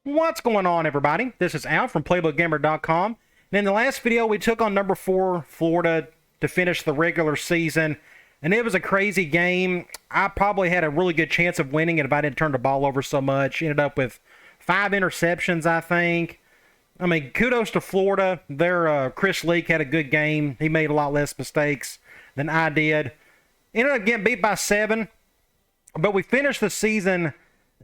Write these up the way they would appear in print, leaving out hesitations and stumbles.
What's going on, everybody? This is Al from PlaybookGamer.com. And in the last video, we took on number 4 Florida to finish the regular season. And it was a crazy game. I probably had a really good chance of winning it if I didn't turn the ball over so much. Ended up with 5 interceptions, I think. I mean, kudos to Florida. Their Chris Leak had a good game. He made a lot less mistakes than I did. Ended up getting beat by 7. But we finished the season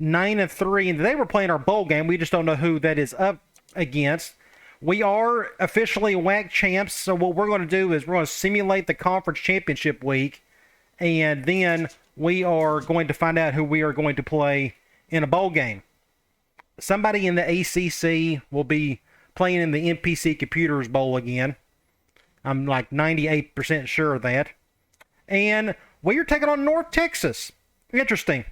9-3, and they were playing our bowl game. We just don't know who that is up against. We are officially WAC champs, so what we're going to do is we're going to simulate the conference championship week, and then we are going to find out who we are going to play in a bowl game. Somebody in the ACC will be playing in the MPC Computers Bowl again. I'm like 98% sure of that. And we are taking on North Texas. Interesting.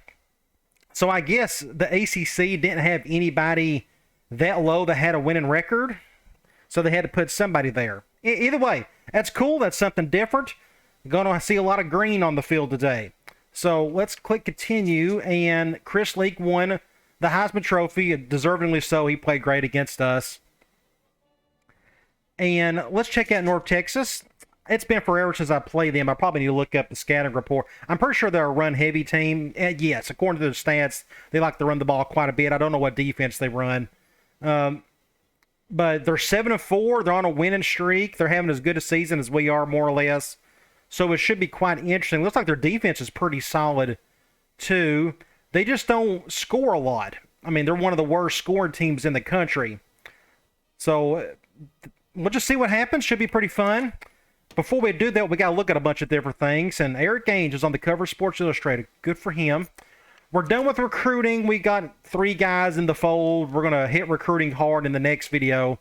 So I guess the ACC didn't have anybody that low that had a winning record, so they had to put somebody there. Either way, that's cool. That's something different. Going to see a lot of green on the field today. So let's click continue, and Chris Leak won the Heisman Trophy, deservingly so. He played great against us. And let's check out North Texas. It's been forever since I played them. I probably need to look up the scouting report. I'm pretty sure they're a run-heavy team. Yes, according to their stats, they like to run the ball quite a bit. I don't know what defense they run. But they're 7-4. They're on a winning streak. They're having as good a season as we are, more or less. So it should be quite interesting. Looks like their defense is pretty solid, too. They just don't score a lot. I mean, they're one of the worst scoring teams in the country. So we'll just see what happens. Should be pretty fun. Before we do that, we got to look at a bunch of different things. And Eric Ainge is on the cover of Sports Illustrated. Good for him. We're done with recruiting. We got 3 guys in the fold. We're going to hit recruiting hard in the next video.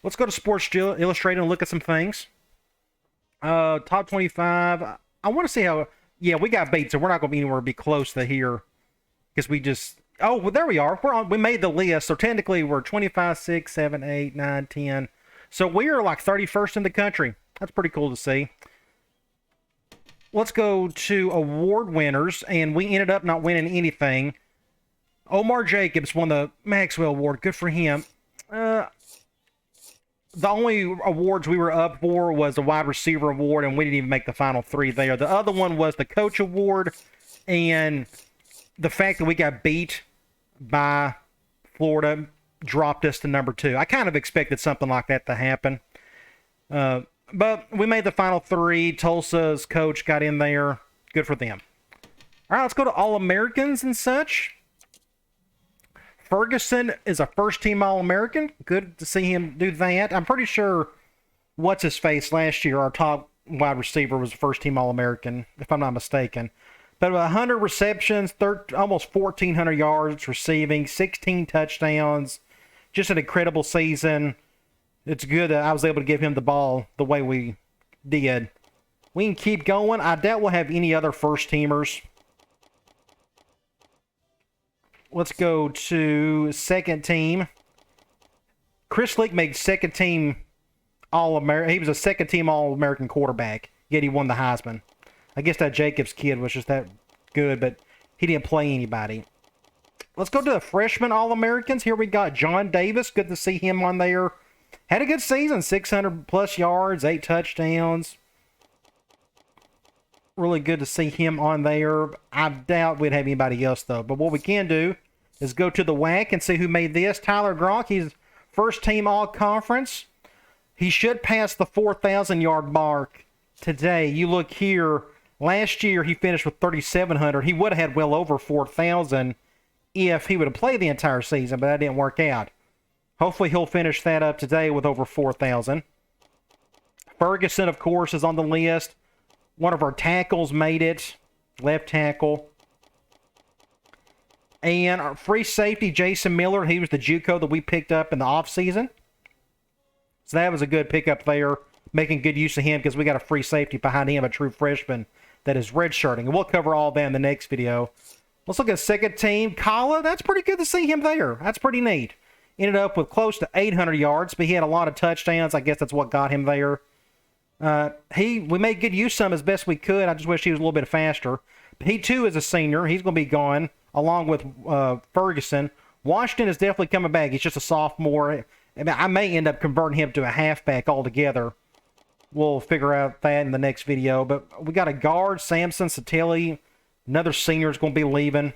Let's go to Sports Illustrated and look at some things. Top 25. I want to see how... Yeah, we got beat, so we're not going to be anywhere be close to here. Because we just... Oh, well, there we are. We made the list. So technically, we're 25, 6, 7, 8, 9, 10. So we are like 31st in the country. That's pretty cool to see. Let's go to award winners, and we ended up not winning anything. Omar Jacobs won the Maxwell Award. Good for him. The only awards we were up for was the wide receiver award, and we didn't even make the final 3 there. The other one was the coach award, and the fact that we got beat by Florida dropped us to number 2. I kind of expected something like that to happen. But we made the final 3. Tulsa's coach got in there. Good for them. All right, let's go to All-Americans and such. Ferguson is a first-team All-American. Good to see him do that. I'm pretty sure what's-his-face last year, our top wide receiver, was a first-team All-American, if I'm not mistaken. But 100 receptions, almost 1,400 yards receiving, 16 touchdowns. Just an incredible season. It's good that I was able to give him the ball the way we did. We can keep going. I doubt we'll have any other first-teamers. Let's go to second team. Chris Leak made second team All-American. He was a second team All-American quarterback, yet he won the Heisman. I guess that Jacobs kid was just that good, but he didn't play anybody. Let's go to the freshman All-Americans. Here we got John Davis. Good to see him on there. Had a good season, 600-plus yards, 8 touchdowns. Really good to see him on there. I doubt we'd have anybody else, though. But what we can do is go to the WAC and see who made this. Tyler Gronk, he's first-team all-conference. He should pass the 4,000-yard mark today. You look here, last year he finished with 3,700. He would have had well over 4,000 if he would have played the entire season, but that didn't work out. Hopefully he'll finish that up today with over 4,000. Ferguson, of course, is on the list. One of our tackles made it. Left tackle. And our free safety, Jason Miller, he was the JUCO that we picked up in the offseason. So that was a good pickup there. Making good use of him because we got a free safety behind him, a true freshman that is redshirting. And we'll cover all that in the next video. Let's look at second team. Kala, that's pretty good to see him there. That's pretty neat. Ended up with close to 800 yards, but he had a lot of touchdowns. I guess that's what got him there. We made good use of him as best we could. I just wish he was a little bit faster. But he, too, is a senior. He's going to be gone, along with Ferguson. Washington is definitely coming back. He's just a sophomore. I mean, I may end up converting him to a halfback altogether. We'll figure out that in the next video. But we got a guard, Samson Satili. Another senior is going to be leaving.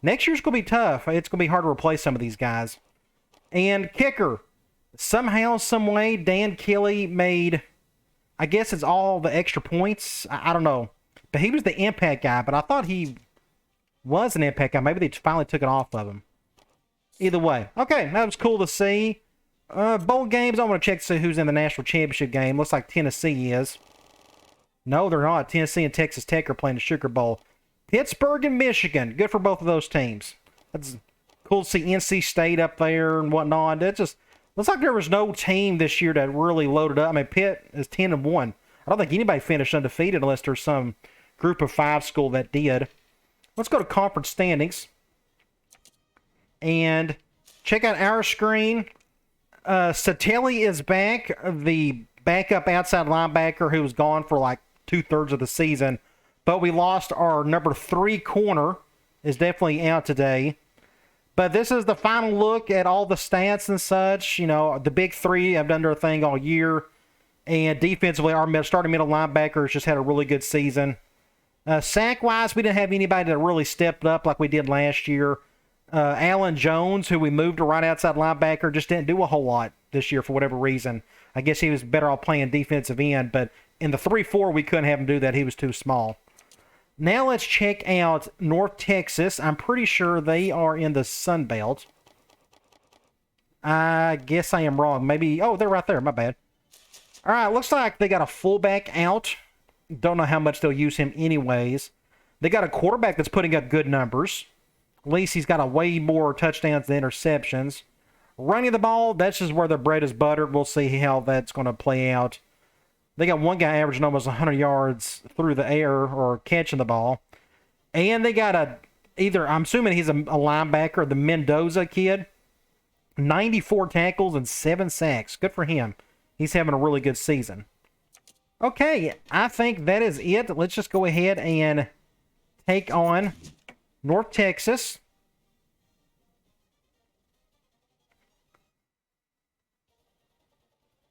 Next year's going to be tough. It's going to be hard to replace some of these guys. And kicker. Somehow, some way, Dan Kelly made, I guess it's all the extra points. I don't know. But he was the impact guy. But I thought he was an impact guy. Maybe they finally took it off of him. Either way. Okay, that was cool to see. Bowl games, I want to check to see who's in the national championship game. Looks like Tennessee is. No, they're not. Tennessee and Texas Tech are playing the Sugar Bowl. Pittsburgh and Michigan. Good for both of those teams. That's cool to see NC State up there and whatnot. It just looks like there was no team this year that really loaded up. I mean, Pitt is 10-1. I don't think anybody finished undefeated unless there's some group of 5 school that did. Let's go to conference standings. And check out our screen. Satili is back, the backup outside linebacker who was gone for like 2/3 of the season. But we lost our number 3 corner, is definitely out today. But this is the final look at all the stats and such. You know, the big 3 have done their thing all year. And defensively, our starting middle linebackers just had a really good season. Sack-wise, we didn't have anybody that really stepped up like we did last year. Alan Jones, who we moved to right outside linebacker, just didn't do a whole lot this year for whatever reason. I guess he was better off playing defensive end, but in the 3-4, we couldn't have him do that. He was too small. Now let's check out North Texas. I'm pretty sure they are in the Sun Belt. I guess I am wrong. Maybe, oh, they're right there. My bad. All right, looks like they got a fullback out. Don't know how much they'll use him anyways. They got a quarterback that's putting up good numbers. At least he's got a way more touchdowns than interceptions. Running the ball, that's just where the bread is buttered. We'll see how that's going to play out. They got one guy averaging almost 100 yards through the air or catching the ball. And they got I'm assuming he's a linebacker, the Mendoza kid. 94 tackles and 7 sacks. Good for him. He's having a really good season. Okay, I think that is it. Let's just go ahead and take on North Texas.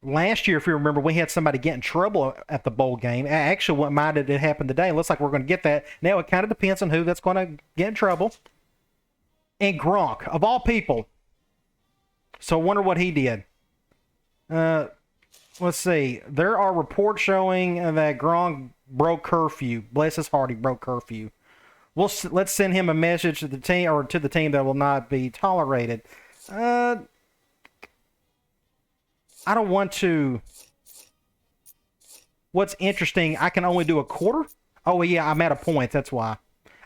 Last year, if you remember, we had somebody get in trouble at the bowl game. Actually, what might have happened today? It looks like we're going to get that. Now, it kind of depends on who that's going to get in trouble. And Gronk, of all people. So I wonder what he did. Let's see. There are reports showing that Gronk broke curfew. Bless his heart, he broke curfew. Let's send him a message to the team, or to the team, that will not be tolerated. I don't want to. What's interesting, I can only do a quarter. Oh yeah, I'm out of points. That's why.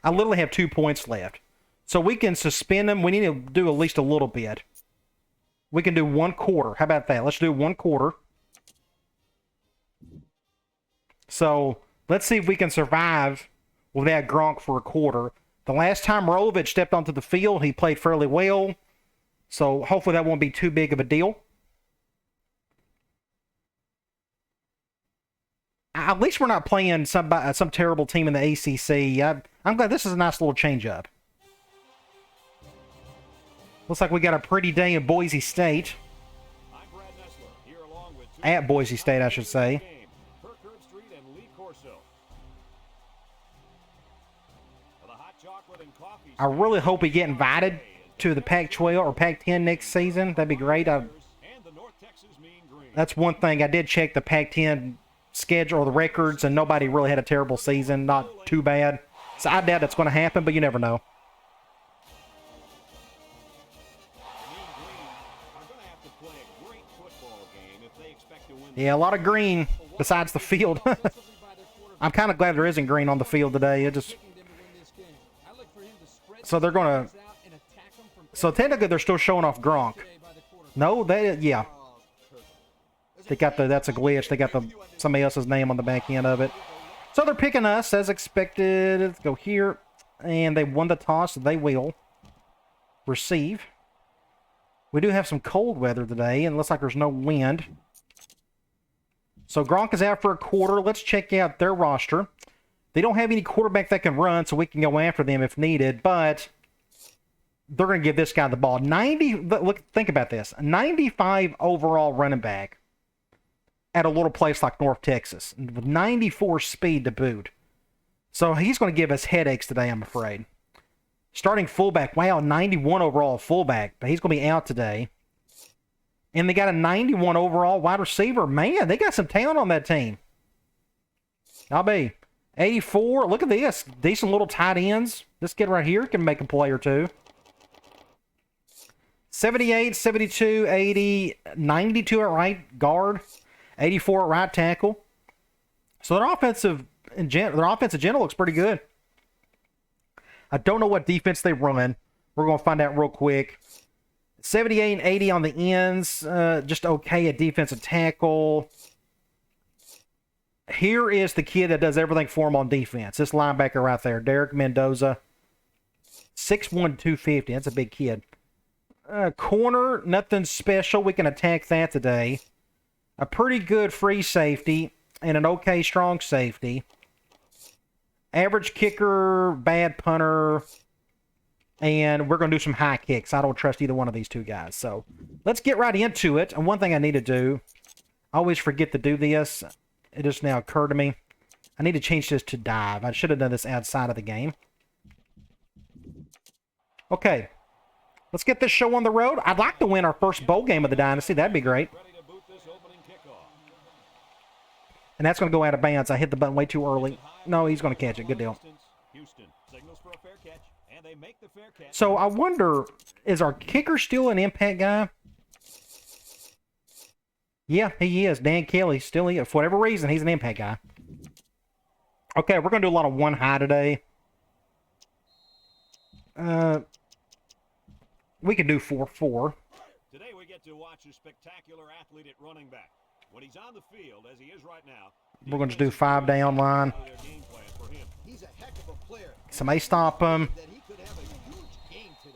I literally have 2 points left, so we can suspend them. We need to do at least a little bit. We can do 1 quarter. How about that? Let's do 1 quarter. So let's see if we can survive without Gronk for a quarter. The last time Rolovich stepped onto the field, he played fairly well. So hopefully that won't be too big of a deal. At least we're not playing some terrible team in the ACC. I'm glad this is a nice little change-up. Looks like we got a pretty day in Boise State. At Boise State, I should say. I really hope we get invited to the Pac-12 or Pac-10 next season. That'd be great. That's one thing. I did check the Pac-10 schedule or the records, and nobody really had a terrible season. Not too bad. So I doubt that's going to happen, but you never know. Yeah, a lot of green besides the field. I'm kind of glad there isn't green on the field today. So they're going to... So technically they're still showing off Gronk. No, yeah. They got that's a glitch. They got somebody else's name on the back end of it. So they're picking us as expected. Let's go here. And they won the toss. So they will receive. We do have some cold weather today, and it looks like there's no wind. So Gronk is out for a quarter. Let's check out their roster. They don't have any quarterback that can run, so we can go after them if needed. But they're going to give this guy the ball. 90, look, think about this. 95 overall running back at a little place like North Texas, with 94 speed to boot. So he's going to give us headaches today, I'm afraid. Starting fullback, wow, 91 overall fullback, but he's going to be out today. And they got a 91 overall wide receiver. Man, they got some talent on that team. I'll be 84. Look at this. Decent little tight ends. This kid right here can make a play or two. 78, 72, 80, 92 at right guard, 84 at right tackle. So their offensive general looks pretty good. I don't know what defense they run. We're going to find out real quick. 78 and 80 on the ends. Just okay at defensive tackle. Here is the kid that does everything for him on defense. This linebacker right there, Derek Mendoza. 6'1", 250. That's a big kid. Corner, nothing special. We can attack that today. A pretty good free safety and an okay strong safety. Average kicker, bad punter, and we're going to do some high kicks. I don't trust either one of these two guys. So let's get right into it. And one thing I need to do, I always forget to do this. It just now occurred to me. I need to change this to dive. I should have done this outside of the game. Okay. Let's get this show on the road. I'd like to win our first bowl game of the Dynasty. That'd be great. And that's going to go out of bounds. I hit the button way too early. No, he's going to catch it. Good deal. So I wonder, is our kicker still an impact guy? Yeah, he is. Dan Kelly still is. For whatever reason, he's an impact guy. Okay, we're going to do a lot of one high today. We can do 4-4. Today we get to watch a spectacular athlete at running back. When he's on the field, as he is right now, we're going to do 5 down line. Somebody stop him.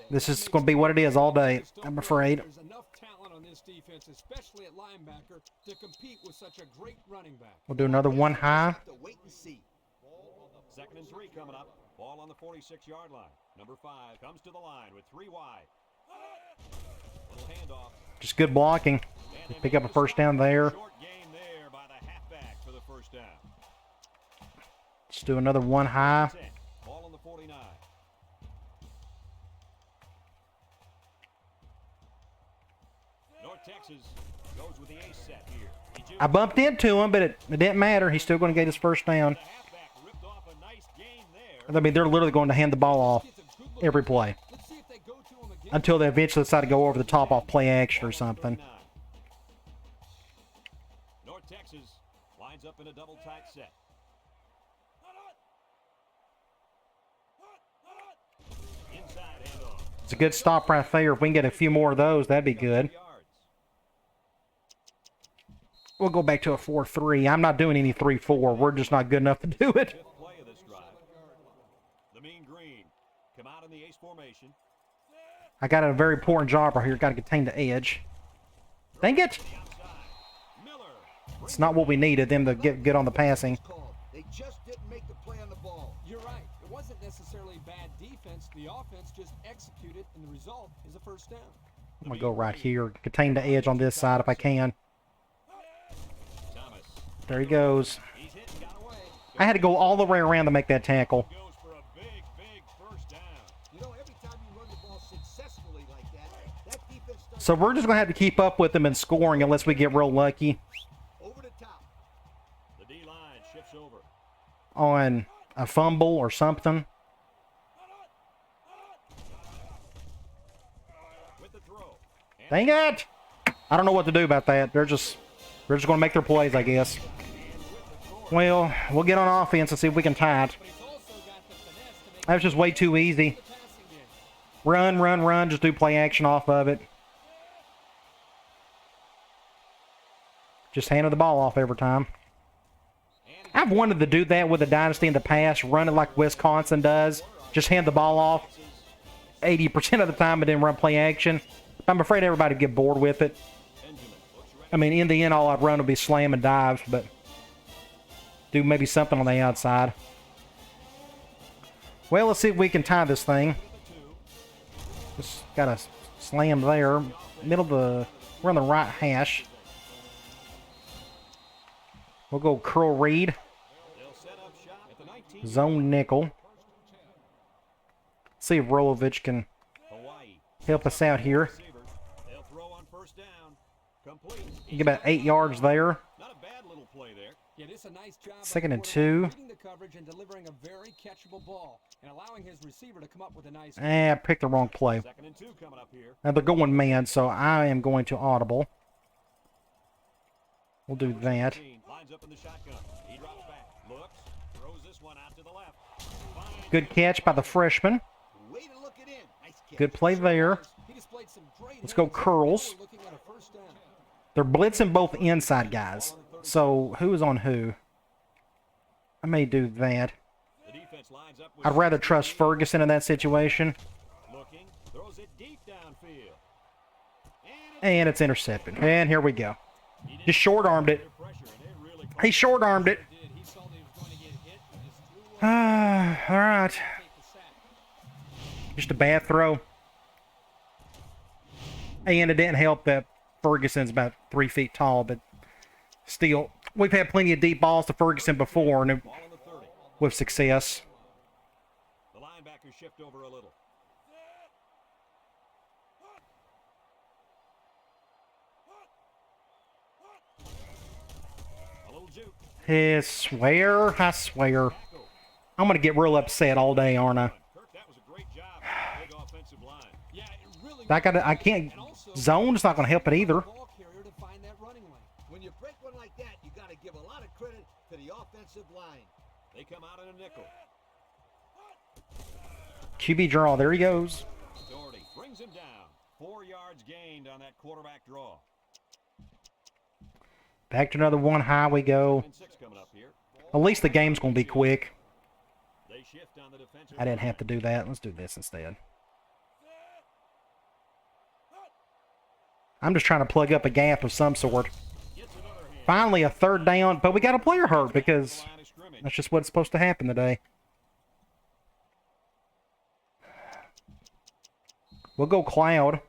This is going to be what it is all day, I'm afraid. There's enough talent on this defense, especially at linebacker, to compete with such a great running back. We'll do another one high. 2nd and 3 coming up. Ball on the 46-yard line. Number 5 comes to the line with 3 wide. Little handoff. Just good blocking. Pick up a first down there. Short gain there by the halfback for the first down. Let's do another one high. Ball on the 49. North Texas goes with the ace set here. I bumped into him, but it didn't matter. He's still going to get his first down. I mean, they're literally going to hand the ball off every play until they eventually decide to go over the top off play action or something. North Texas lines up in a double tight set. Inside handoff. It's a good stop right there. If we can get a few more of those, that'd be good. We'll go back to a 4-3. I'm not doing any 3-4. We're just not good enough to do it. The mean green come out in the ace formation. I got a very important job right here. Got to contain the edge. Dang it! It's not what we needed them to get on the passing. They just didn't make the play on the ball. You're right. It wasn't necessarily bad defense. The offense just executed, and the result is a first down. I'm going to go right here. Contain the edge on this side if I can. There he goes. I had to go all the way around to make that tackle. So we're just going to have to keep up with them in scoring unless we get real lucky. Over the top. The D-line shifts over. On a fumble or something. With the throw. Dang it! I don't know what to do about that. They're just going to make their plays, I guess. Well, we'll get on offense and see if we can tie it. That was just way too easy. Run, run, run. Just do play action off of it. Just handed the ball off every time. I've wanted to do that with the Dynasty in the past. Run it like Wisconsin does. Just hand the ball off 80% of the time and then run play action. I'm afraid everybody would get bored with it. I mean, in the end, all I'd run would be slam and dives, but do maybe something on the outside. Well, let's see if we can tie this thing. Just got a slam there. Middle of the... We're on the right hash. We'll go curl read. They'll set up shop at the 19. Zone nickel. See if Rolovich can Hawaii. help us out here. Receivers. They'll throw on first down. Complete. Get about 8 yards there. Not a bad little play there. Yeah, this is a nice job. by the Second and quarterback 2. reading the coverage and delivering a very catchable ball and allowing his receiver to come up with a nice. I picked the wrong play. Second and 2 coming up here. Now they're going man, so I am going to audible. We'll do that. Lines up in the shotgun. He drops back. Looks. Throws this one out to the left. Fine. Good catch by the freshman. Way to look it in. Nice catch. Good play there. He displayed some great Let's go hands. curls. We're looking at a first down. They're blitzing both inside guys. So who is on who? I may do that. The defense lines up with I'd rather trust Ferguson in that situation. looking. Throws it deep downfield. And it's intercepted. And here we go. Just short-armed it. Pressure, and they really He short-armed it. He saw that he was going to get hit and just threw away All right. to take the sack. Just a bad throw. And it didn't help that Ferguson's about 3 feet tall, but still, we've had plenty of deep balls to Ferguson before, and ball on the 30. with success. The linebackers shift over a little. A little juke. I swear. I'm going to get real upset all day, aren't I? Kirk, that was a great job. Big offensive line. Yeah, it really. I can't. Zone's not going to help it either. Ball carrier to find that running lane. When you break one like that, you got to give a lot of credit to the offensive line. They come out in a nickel. QB draw. There he goes. Doherty brings him down. 4 yards gained on that quarterback draw. Back to another one high we go. And 6 coming up here. At least the game's going to be quick. They shift on the defensive I didn't have to do that. Let's do this instead. I'm just trying to plug up a gap of some sort. Gets another hand. Finally, a third down, but we got a player hurt because Line of scrimmage. that's just what's supposed to happen today. We'll go Cloud.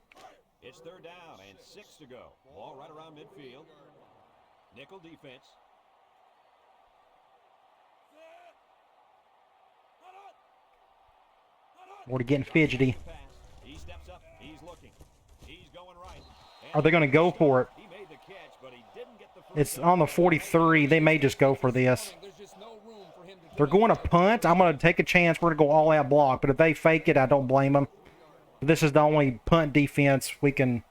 It's third down and 6 to go. Ball right around midfield. Nickel defense. We're getting fidgety. Pass. He steps up. He's looking. He's going right. And Are they going to go for it? he made the catch, but he didn't get the first It's down. on the 43. They may just go for this. There's just no room for him to. They're going to punt. I'm going to take a chance. We're going to go all-out block. But if they fake it, I don't blame them. This is the only punt defense we can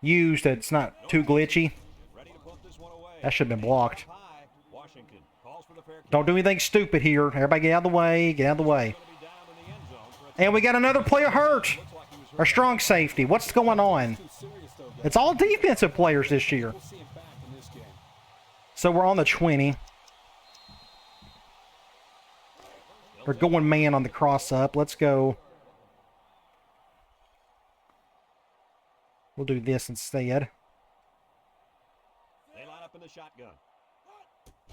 use that's not too glitchy. Ready to put this one away. That should have been blocked. High. Washington calls for the fair catch. Don't do anything stupid here. Everybody get out of the way. Get out of the way. Gonna be down in the end zone for a And we got another player hurt. looks like he was hurt. Our strong safety. What's going on? Too serious though, guys. It's all defensive players this year. We'll see him back in this game. So we're on the 20. They're going man on the cross up. Let's go. We'll do this instead. They line up in the shotgun.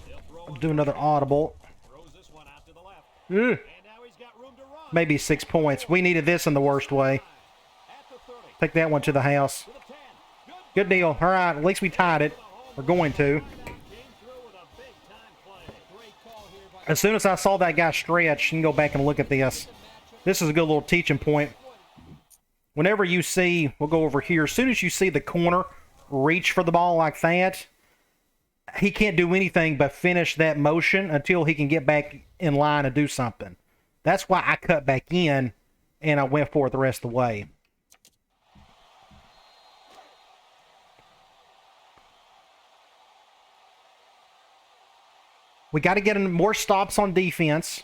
They'll throw I'll on do another audible. throws this one out to the left. Ugh. And now he's got room to run. Maybe 6 points. We needed this in the worst way. At the 30. Take that one to the house. To the 10. Good deal. All right, at least we tied it. We're going to. Came through with a big time play. Great call here by. As soon as I saw that guy stretch, you can go back and look at this. This is a good little teaching point. Whenever you see, we'll go over here. As soon as you see the corner reach for the ball like that, he can't do anything but finish that motion until he can get back in line and do something. That's why I cut back in and I went for it the rest of the way. We got to get more stops on defense.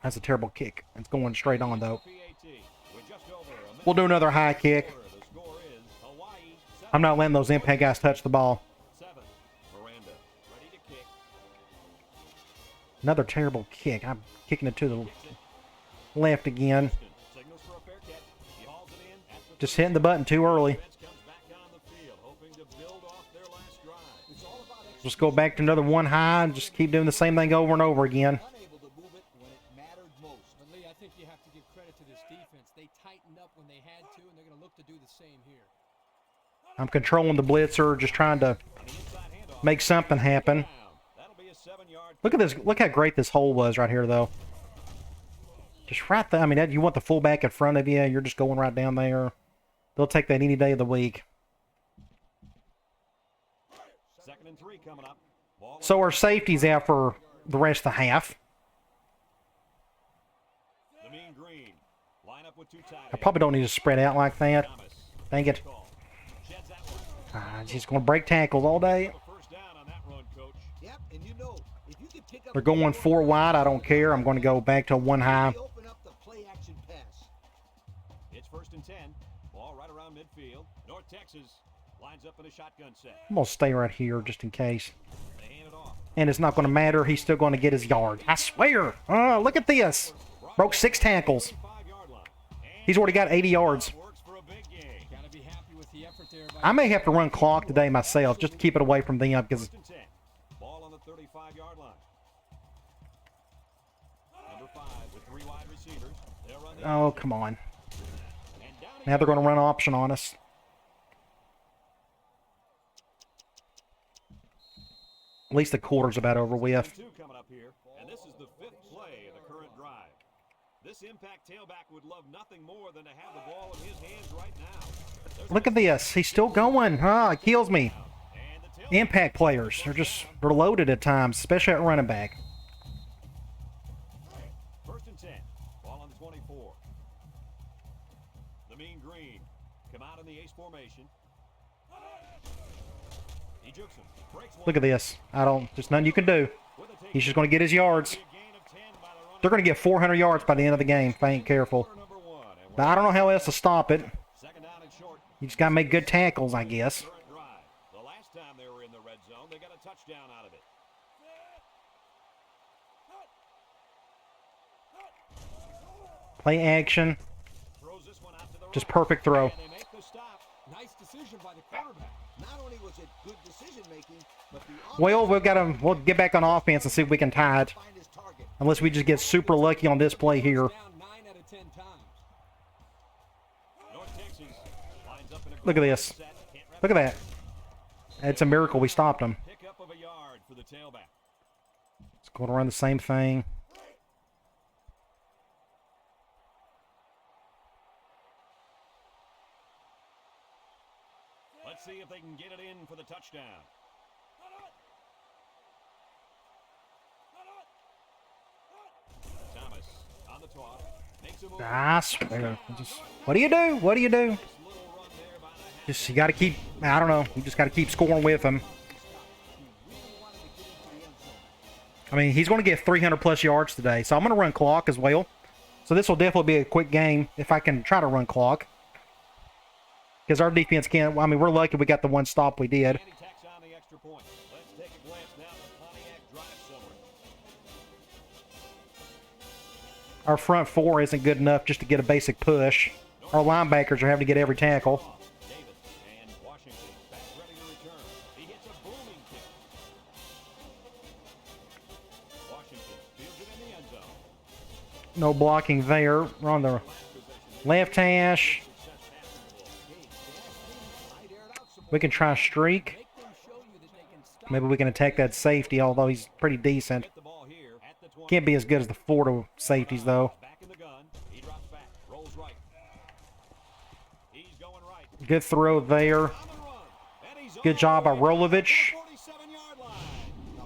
That's a terrible kick. It's going straight on, though. PAT with just over a minute. We'll do another high kick. The score is Hawaii 7. I'm not letting those impact guys touch the ball. Miranda ready to kick. Another terrible kick. I'm kicking it to the left again. Signals for a fair catch. He hauls it in at the Just hitting the button too early. defense comes back on the field, hoping to build off their last drive. It's all about Just go back to another one high and just keep doing the same thing over and over again. Unable to move it when it mattered most. But Lee, I think you have to give credit they had to, and they're going to look to do the same here. I'm controlling the blitzer, just trying to make something happen. That'll be a 7-yard. Look at this. Look how great this hole was right here, though. Just right there. I mean, you want the fullback in front of you. You're just going right down there. They'll take that any day of the week. 2nd and 3 coming up. Ball So our safety's out for the rest of the half. the mean green. Line up with 2 tight I probably don't need to spread out like that. Thomas. Dang it. Sheds that one. She's going to break tackles all day. The first down on that run, coach. Yep, and you know, if you can pick up They're going 4 wide. I don't care. I'm going to go back to 1 high. open up the play action pass. It's 1st and 10. Ball right around midfield. North Texas lines up in a shotgun set. I'm going to stay right here just in case. They hand it off. And it's not going to matter. He's still going to get his yard. I swear. Oh, look at this. Broke 6 tackles. 5-yard line. He's already got 80 yards. Works for a big game. Got to be happy with the effort there. I may have to run clock today myself just to keep it away from them because 1st and 10. Ball on the 35-yard line. Number 5 with 3 wide receivers. They'll run the oh, come on. and down Now they're going to run option on us. At least the quarter's about over with. 2 coming up here, and this is the 5th play of the current drive. This impact tailback would love nothing more than to have the ball in his hands right now. Look at this. He's still going. It kills me. And the tailback Impact players. They're loaded at times, especially at running back. 1st and 10. Ball on the 24. The mean green come out in the ace formation. He jukes him. Breaks one. Look at this. There's nothing you can do. With a take. He's just going to get his yards. A gain of 10 by the running They're going to get 400 yards by the end of the game if I ain't careful. quarter number 1. And But I don't know how else to stop it. 2nd down and short. You just got to make good tackles, I guess. Current drive. The last time they were in the red zone, they got a touchdown out of it. Play action. Throws this one out to the Just right. perfect throw. And they make the stop. Nice decision by the quarterback. Not only was it good decision making, but the Well, we'll get back on offense and see if we can tie it. find his target. Unless we just get super lucky on this play here. Down 9 out of 10 times. North Texas lines up in a Look at this. set. Can't wrap Look at that. It's a miracle we stopped him. pick up of a yard for the tailback. It's going to run the same thing. Let's see if they can get it in for the touchdown. Thomas on the toss. Makes a move. I swear. What do you do? What do you do? Little run there by the half. Just you got to keep. I don't know. You just got to keep scoring with him. I mean, he's going to get 300 plus yards today, so I'm going to run clock as well. So this will definitely be a quick game if I can try to run clock. Because our defense can't. I mean, we're lucky we got the one stop we did. And he tacks on the extra point. Let's take a glance now at the Pontiac drive summary. Our front four isn't good enough just to get a basic push. Our linebackers are having to get every tackle. Davis and Washington back ready to return. He hits a booming kick. Washington fields it in the end zone. No blocking there. We're on the left hash. We can try streak. Make them show you that they can stop. Maybe we can attack that safety, although he's pretty decent. Get the ball here at the 20. Can't be as good as the Florida safeties, though. Back in the gun. He drops back. Rolls right. He's going right. Good throw there. On the run. And he's Good job by Rolovich. 47-yard line.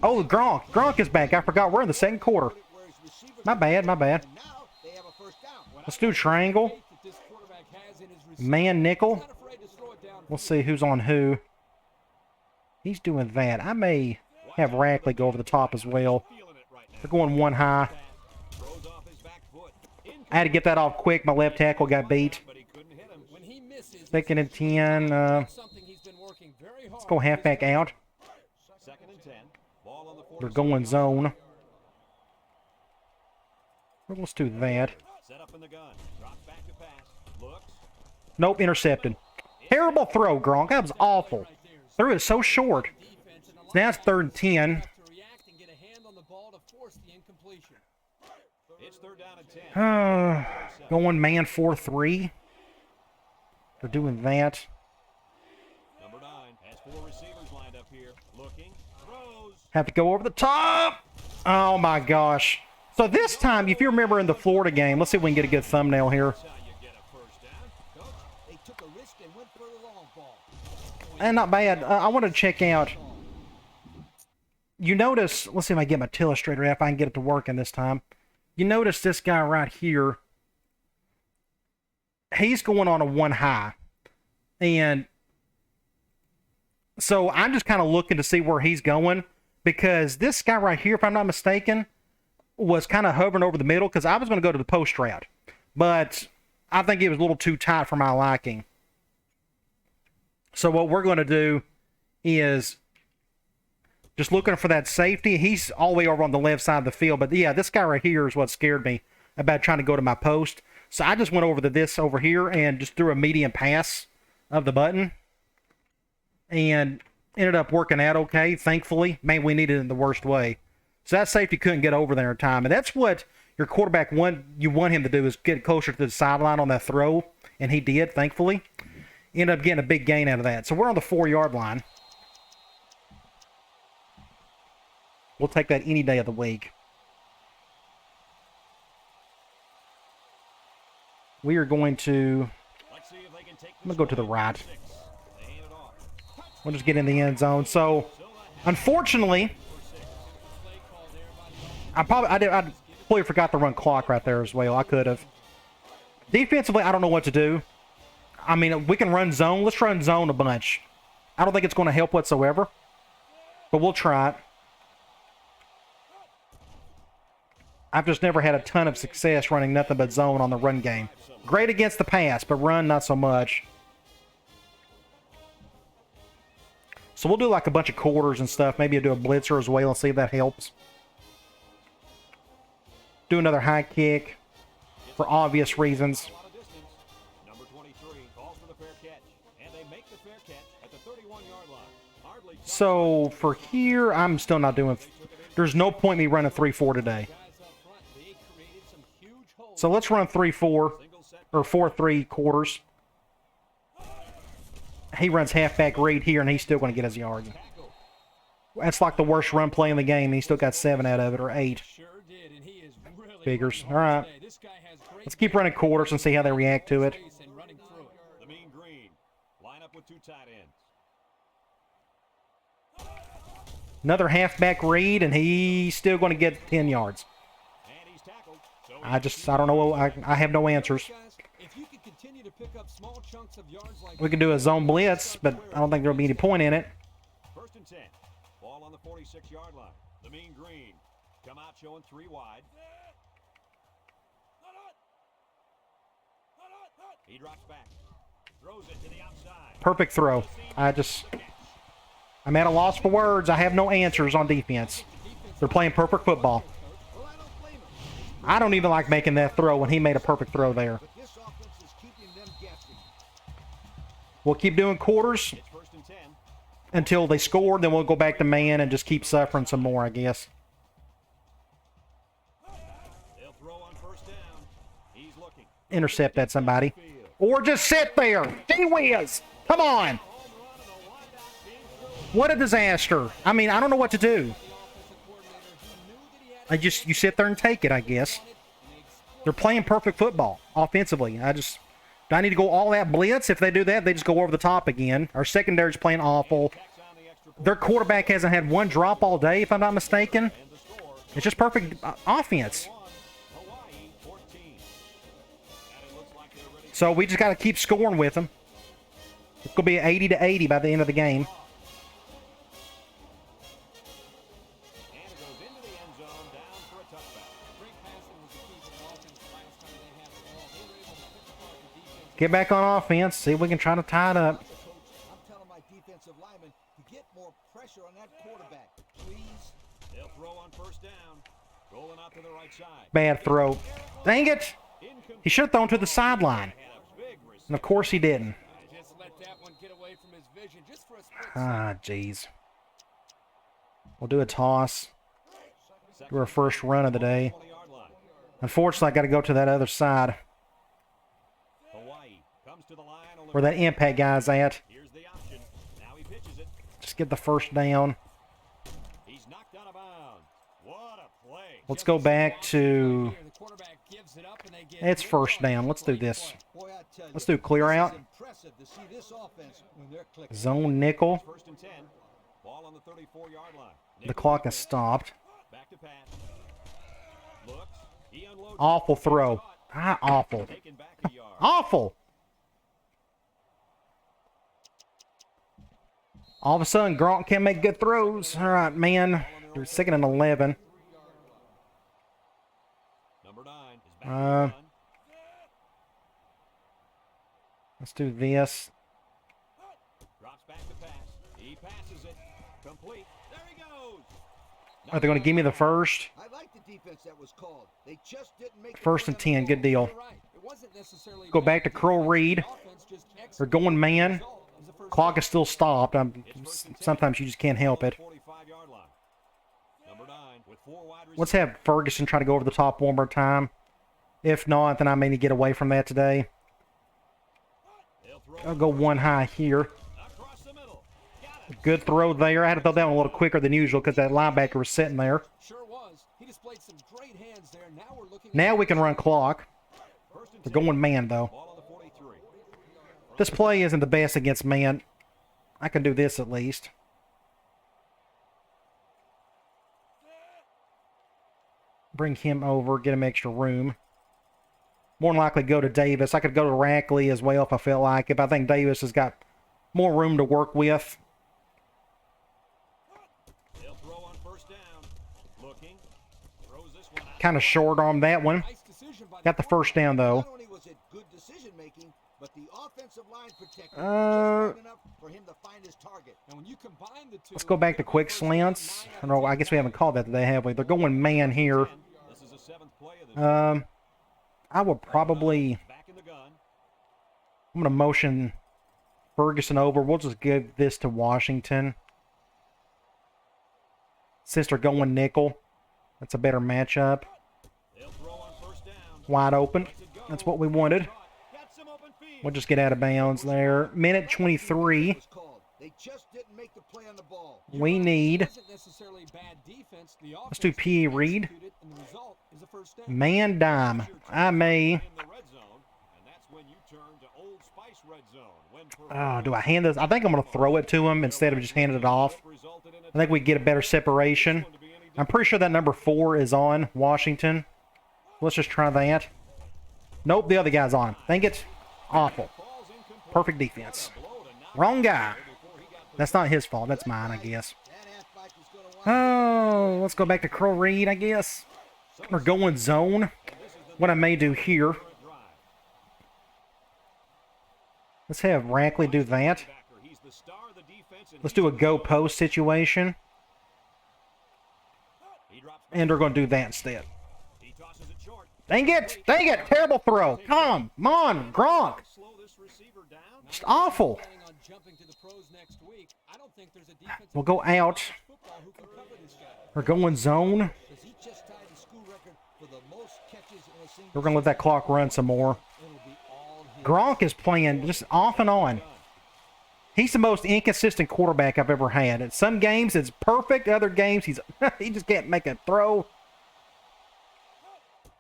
Oh, Gronk. Gronk is back. I forgot we're in the second quarter. Where his receivers My bad, my bad. and now they have a first down. Let's do triangle. Faith that this quarterback has in his receivers. Man nickel. Not afraid to throw it down. We'll see who's on who. He's doing that. I may have Rackley go over the top as well. Feeling it right now. They're going one high. Throws off his back foot. I had to get that off quick. My left tackle got beat. But he couldn't hit him. When he misses, Second and 10. something he's been working very hard. Let's go halfback out. 2nd and 10. Ball on the 40. They're going zone. Well, let's do that. Set up in the gun. Drops back to pass. Looks. Nope, intercepted. Terrible throw, Gronk. That was awful. Threw it so short. Defense and Now it's 3rd and 10. to react and get a hand on the ball to force the incompletion. It's 3rd down and 10. Going man 4-3. They're doing that. Number 9 has 4 receivers lined up here. Looking, throws. Have to go over the top. Oh my gosh. So this time, if you remember in the Florida game, let's see if we can get a good thumbnail here. That's how you get a first down. Coach, they took a risk and went for the long ball. And not bad. I want to check out. You notice, let's see if I get my Illustrator app. I can get it to work in this time. You notice this guy right here. He's going on a 1 high. And so I'm just kind of looking to see where he's going. Because this guy right here, if I'm not mistaken, was kind of hovering over the middle. Because I was going to go to the post route. But I think it was a little too tight for my liking. So what we're going to do is just looking for that safety. He's all the way over on the left side of the field. But yeah, this guy right here is what scared me about trying to go to my post. So I just went over to this over here and just threw a medium pass of the button. And ended up working out okay, thankfully. Man, we needed it in the worst way. So that safety couldn't get over there in time. And that's what your quarterback you want him to do, is get closer to the sideline on that throw. And he did, thankfully. Ended up getting a big gain out of that. So we're on the 4-yard line. We'll take that any day of the week. We are going to... Let's see if they can take I'm going to go to the right. They hand it off. We'll just get in the end zone. So, unfortunately, I completely forgot to run clock right there as well. I could have. Defensively, I don't know what to do. I mean, we can run zone. Let's run zone a bunch. I don't think it's going to help whatsoever, but we'll try it. I've just never had a ton of success running nothing but zone on the run game. Great against the pass, but run not so much. So we'll do like a bunch of quarters and stuff. Maybe I'll do a blitzer as well and see if that helps. Do another high kick for obvious reasons. Number 23 calls for the fair catch, and they make the fair catch at the 31-yard line. Hardly So for here, I'm still not doing... There's no point me running 3-4 today. So let's run 3-4 or 4-3 quarters. He runs halfback read here, and he's still going to get his yard. That's like the worst run play in the game. He still got 7 out of it, or 8. Figures. All right. Let's keep running quarters and see how they react to it. the mean green. Line up with 2 tight ends. Another halfback read, and he's still going to get 10 yards. And he's tackled. So I don't know. I have no answers. If you can continue to pick up small chunks of yards like We can do a zone blitz, but I don't think there'll be any point in it. 1st and 10. Ball on the 46-yard line. The mean green. Come out showing 3 wide. He drops back. Throws it to the outside. Perfect throw. I'm at a loss for words. I have no answers on defense. They're playing perfect football. Well, I don't blame him. I don't even like making that throw when he made a perfect throw there. But this offense is keeping them guessing. We'll keep doing quarters It's 1st and 10. until they score. Then we'll go back to man and just keep suffering some more, I guess. They'll throw on 1st down. He's looking. Intercept that, somebody. Or just sit there. Gee whiz. Come on. What a disaster. I mean, I don't know what to do. You sit there and take it, I guess. They're playing perfect football offensively. Do I need to go all that blitz? If they do that, they just go over the top again. Our secondary's playing awful. Their quarterback hasn't had one drop all day, if I'm not mistaken. It's just perfect offense. So we just got to keep scoring with them. It's going to be 80-80 by the end of the game. And it goes into the end zone, down for a touchback. great passing was the key to the offense last time they had the ball. They were able to pick apart the defense. Get back on offense. See if we can try to tie it up. Coach, I'm telling my defensive linemen to get more pressure on that quarterback. Please. They'll throw on 1st down. Rolling out to the right side. Bad throw. Dang it. He should have thrown to the sideline. And of course he didn't. Just let that one get away from his vision just for a split Ah, jeez. We'll do a toss. Do our first run of the day. 20-yard line. Unfortunately, I got to go to that other side. Hawaii comes to to the line on the where that impact guy's at. Here's the option. Now he pitches it. Just get the first down. He's knocked out of bounds. What a play. Let's go back to... The quarterback gives it up and they get It's first down. Let's do this. Boy, I tell you, Let's do clear this is out. impressive to see this offense when they're clicking. Zone nickel. First and 10. Ball on the 34-yard line. The clock has stopped. Back to pass. Looks. He unloads. Awful throw. Ah, awful. Taken back a yard. Awful. All of a sudden, Gronk can't make good throws. All right, man. You're 2nd and 11. Number 9 is back to the line. Let's do this. Drops back to pass. He passes it. Complete. There he goes. Are they going to give me the first? I like the defense that was called. They just didn't make the First play and on the 10. Good ball. deal. You're right. It wasn't necessarily Go bad back to Curl defense. Reed. The offense just They're going man. Result is the first Clock down. is still stopped. Sometimes you just can't help it. 45-yard line. Number 9 with 4 wide receivers. Let's have Ferguson try to go over the top one more time. If not, then I may need to get away from that today. They'll throw I'll go one high here. across the middle. Got it. Good throw there. I had to throw that one a little quicker than usual because that linebacker was sitting there. Sure was. He displayed some great hands there. Now we're looking Now we can run clock. First and They're 10. going man, though. Ball on the 43. This play isn't the best against man. I can do this at least. Bring him over, get him extra room. More than likely go to Davis. I could go to Rackley as well if I felt like it, but I think Davis has got more room to work with. They'll throw on first down. Looking. Throws this one out. Kind of short arm that one. Nice decision by the Got the first down, though. Not only was it good decision making, but the offensive line protected just long enough for him to find his target. And when you combine the two, Let's go back to quick slants. I don't know, I guess we haven't called that today, have we? They're going man here. This is the 7th play of the I would probably... back in the gun. I'm going to motion Ferguson over. We'll just give this to Washington. Since they're going nickel, that's a better matchup. They'll throw on first down. Wide open. That's what we wanted. Got some open field. We'll just get out of bounds there. Minute 23. Was called. They just didn't make the play on the ball. We need... wasn't necessarily bad defense. The Let's do offense P. Reed. executed, and the result is a first down. Man dime. I may... In the red zone, and that's when you turn to Old Spice red zone. When Oh, do I hand this? I think I'm going to throw it to him instead of just handing it off. I think we get a better separation. I'm pretty sure that number 4 is on Washington. Let's just try that. Nope, the other guy's on him. Think it's awful. Perfect defense. Wrong guy. That's not his fault. That's mine, I guess. That halfback is going to want Oh, let's go back to Curl Reed, I guess. We're going zone. What I may do here. Let's have Rackley do that. He's the star of the defense, and Let's do a go post situation. he drops back. And we're going to do that instead. He tosses it short. Dang it! Dang it! Terrible throw. Come on, Gronk. Slow this receiver down. Just awful. Planning on jumping to the pros next week. I don't think there's a defensive We'll go out. football who can cover this guy. We're going zone. Because he just tied the school record for the most catches in a single We're going to let that clock run some more. It'll be all his. Gronk is playing just off and on. He's the most inconsistent quarterback I've ever had. In some games, it's perfect. Other games, he just can't make a throw.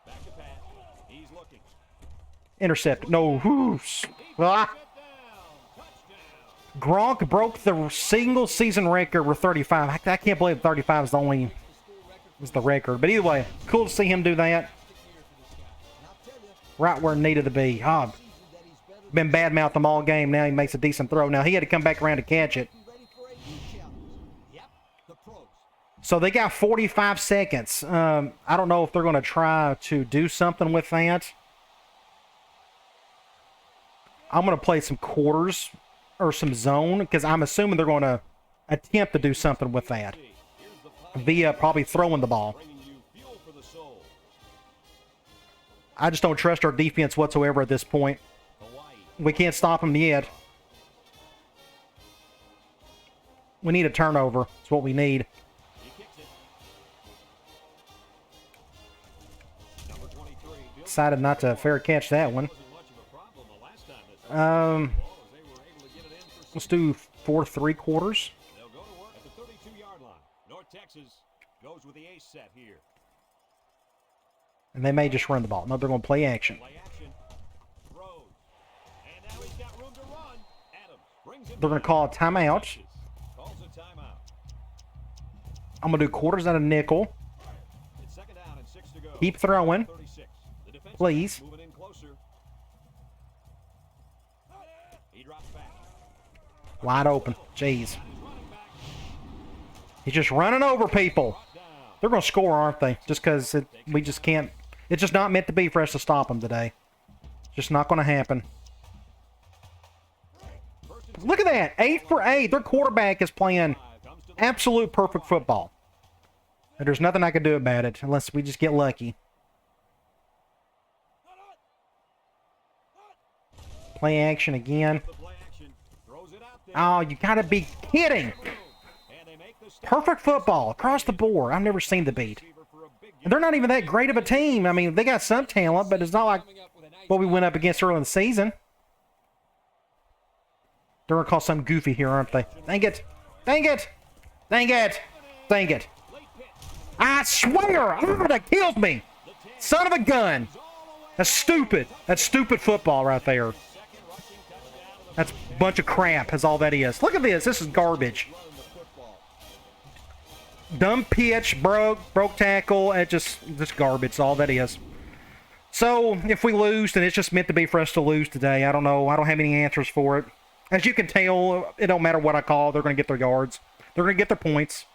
Back to pass. He's looking. Intercept. No. Ah. Touchdown. Gronk broke the single season record with 35. I can't believe 35 is the only is the record. But either way, cool to see him do that. Right where it needed to be. Oh, been bad mouth him all game. Now he makes a decent throw. Now he had to come back around to catch it. Ready for a new challenge. Yep, the pros. So they got 45 seconds. I don't know if they're going to try to do something with that. I'm going to play some quarters or some zone because I'm assuming they're going to attempt to do something with that via probably throwing the ball. Bringing you fuel for the soul. I just don't trust our defense whatsoever at this point. Hawaii. We can't stop them yet. We need a turnover. That's what we need. He kicks it. Number 23. Decided not to fair catch that one. Wasn't much of a problem the last time Let's do 4 3/4. They'll go to work at the 32-yard line. North Texas goes with the ace set here. And they may just run the ball. No, they're going to play action. Play action. Throws. And now he's got room to run. Adams brings him They're going to call a timeout. Calls a timeout. I'm going to do quarters out of nickel. It's second down and 6 to go. Keep throwing. 36. The defense Please. moving in closer. He drops back. Wide open. Jeez. He's just running over people. They're going to score, aren't they? Just because we just can't. It's just not meant to be for us to stop them today. Just not going to happen. Look at that. 8 for 8. Their quarterback is playing absolute perfect football. And there's nothing I can do about it unless we just get lucky. Play action again. Oh, you got to be kidding. Perfect football across the board. I've never seen the beat. And they're not even that great of a team. I mean, they got some talent, but it's not like what we went up against early in the season. They're going to call something goofy here, aren't they? Dang it. Dang it. Dang it. Dang it. I swear. Oh, that kills me. Son of a gun. That's stupid. That's stupid football right there. That's a bunch of crap is all that is. Look at this. This is garbage. Dumb pitch, broke tackle, and just garbage. It's all that is. So, if we lose, then it's just meant to be for us to lose today. I don't know. I don't have any answers for it. As you can tell, it don't matter what I call. They're going to get their yards. They're going to get their points.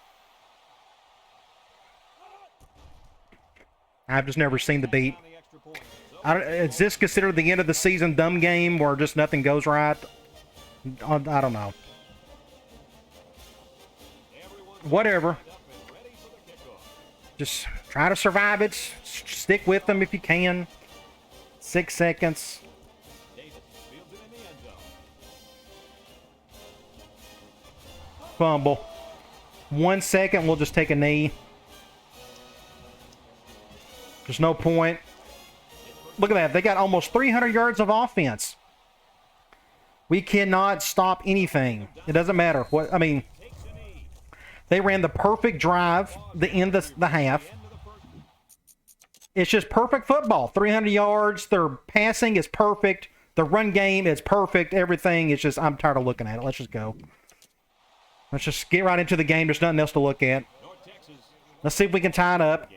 I've just never seen the beat. Is this considered the end of the season dumb game where just nothing goes right? I don't know. Whatever. Just try to survive it. Stick with them if you can. 6 seconds. Fumble. 1 second, we'll just take a knee. There's no point. Look at that. They got almost 300 yards of offense. We cannot stop anything. It doesn't matter what. I mean, they ran the perfect drive, the end of the half. It's just perfect football. 300 yards. Their passing is perfect. The run game is perfect. Everything is just, I'm tired of looking at it. Let's just go. Let's just get right into the game. There's nothing else to look at. Let's see if we can tie it up.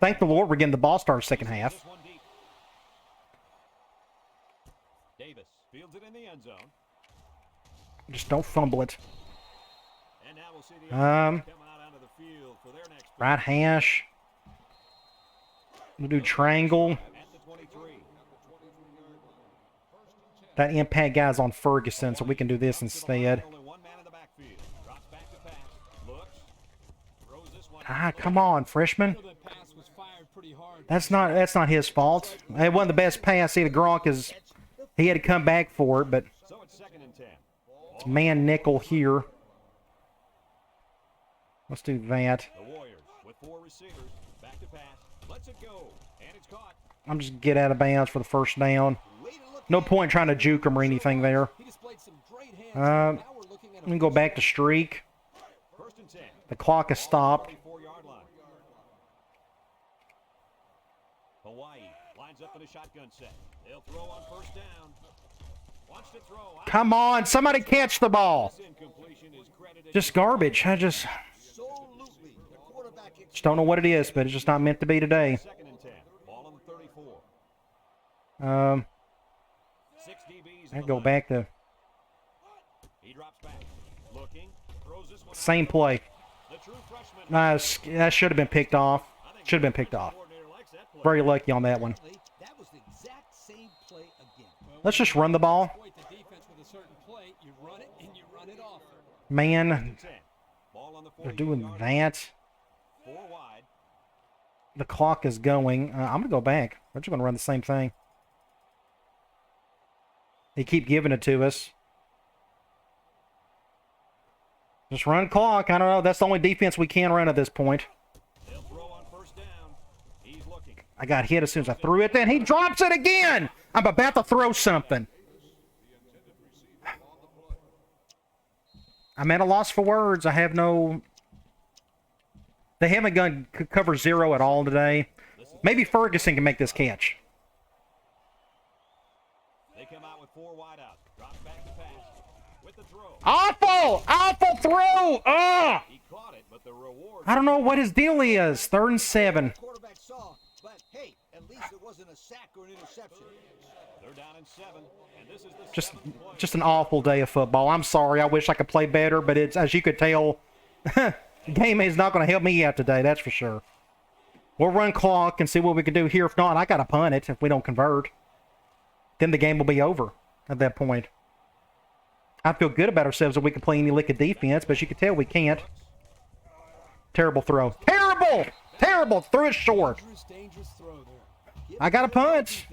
Thank the Lord we're getting the ball started second half. Davis fields it in the end zone. Just don't fumble it. And now we'll see the come out onto the field for their next play. Right hash. We'll do triangle. At the 23. That impact guy's on Ferguson, so we can do this instead. Only one man in the backfield. Drops back to pass. Looks. Throws this one. Ah, come on, freshman. That's not his fault. It wasn't the best pass. See, the Gronk is he had to come back for it, but So it's 2nd and 10. it's man nickel here. Let's do that. The Warriors with 4 receivers. Back to pass. Lets it go. And it's caught. I'm just get out of bounds for the first down. No point trying to juke him or anything there. Let me go back to streak. 1st and 10. The clock is stopped. 44-yard line. Hawaii lines up in a shotgun set. They'll throw on 1st down. Wants to throw. Come on, somebody catch the ball. Incompletion is credited. Just garbage. I just don't know what it is, but it's just not meant to be today. 2nd and 10. Ball on the 34. 6 DBs. I go back to He drops back. Looking. Throws this one. same play. The true freshman. That should have been picked off. Should have been picked off. Coordinator likes that play. Very lucky on that one. That was the exact same play again. Let's just run the ball. Point the defense with a certain play, you run it and you run it off. Man, 10. Ball on the they're 40-yard doing line. that. 4 wide. The clock is going. I'm going to go back. We're just going to run the same thing. They keep giving it to us. Just run clock. I don't know. That's the only defense we can run at this point. They'll throw on 1st down. He's looking. I got hit as soon as I threw it. Then he drops it again. I'm about to throw something. I'm at a loss for words. I have no... They haven't gone cover 0 at all today. Maybe Ferguson can make this catch. They come out with 4 wide out. Drops back to pass. With the throw. Awful! Awful throw! Ugh! He caught it, but the reward... I don't know what his deal is. 3rd and 7. Quarterback saw, but hey, at least it wasn't a sack or an interception. They're down in 7, and this is the Just an awful day of football. I'm sorry. I wish I could play better, but it's, as you could tell, the game is not going to help me out today, that's for sure. We'll run clock and see what we can do here. If not, I got to punt it if we don't convert. Then the game will be over at that point. I feel good about ourselves if we can play any lick of defense, but as you can tell, we can't. Terrible throw. Terrible! Terrible! Threw it short. Dangerous throw there. I got to punt.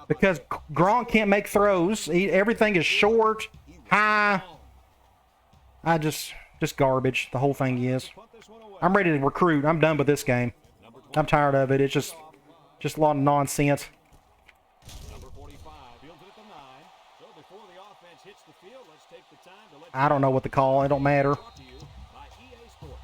Because Gronk can't make throws. Everything is short, high. Just garbage. The whole thing is. I'm ready to recruit. I'm done with this game. I'm tired of it. It's just a lot of nonsense. Number 45 fields it at the 9. So before the offense hits the field, let's take the time to let I don't know what to call. It don't matter. brought to you by EA Sports.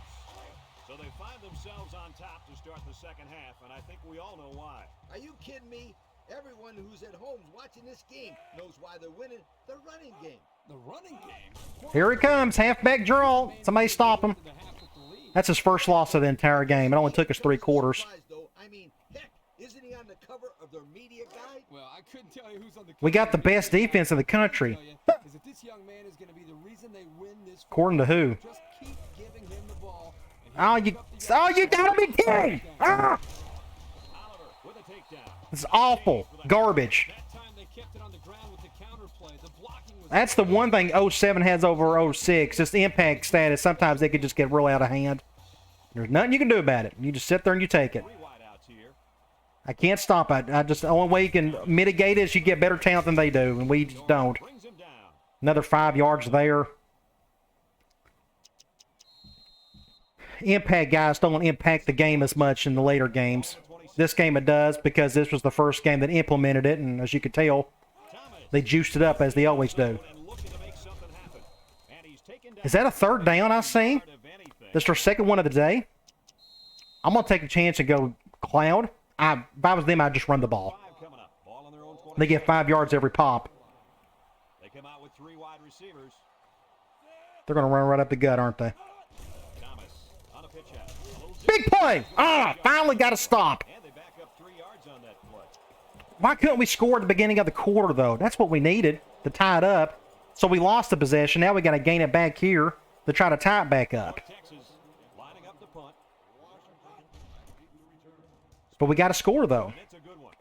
So they find themselves on top to start the second half, and I think we all know why. Are you kidding me? Everyone who's at home watching this game knows why they're winning the running game. The running game. Here he comes. Halfback draw. Somebody stop him. That's his first loss of the entire game. It only took us 3 quarters. I mean, heck, isn't he on the cover of their media guide? Well, I couldn't tell you who's on the We got the best defense in the country. Is that this young man is going to be the reason they win this. According to who? Just keep giving him the ball. Oh, you gotta be kidding! Ah! Oliver with a takedown. This is awful. Garbage. That time they kept it on the ground with the counterplay. The blocking was That's the one thing 07 has over 06. Just the impact status. Sometimes they could just get real out of hand. There's nothing you can do about it. You just sit there and you take it. 3 wide outs here. I can't stop it. The only way you can mitigate it is you get better talent than they do, and we just don't. Brings him down. Another 5 yards there. Impact guys don't impact the game as much in the later games. This game it does because this was the first game that implemented it, and as you can tell, they juiced it up as they always do. And looking to make something happen. And he's taken down Is that a 3rd down I see? of anything. This is our 2nd one of the day. I'm going to take a chance and go cloud. If I was them, I'd just run the ball. 5 coming up. Ball on their own 20. They get 5 yards every pop. They come out with 3 wide receivers. They're going to run right up the gut, aren't they? Thomas on a pitch out. A little zip. Big play! Finally got to stop. And they back up 3 yards on that play. Why couldn't we score at the beginning of the quarter, though? That's what we needed to tie it up. So we lost the possession. Now we got to gain it back here to try to tie it back up. Texas lining up the punt. But we got to score, though. And it's a good one.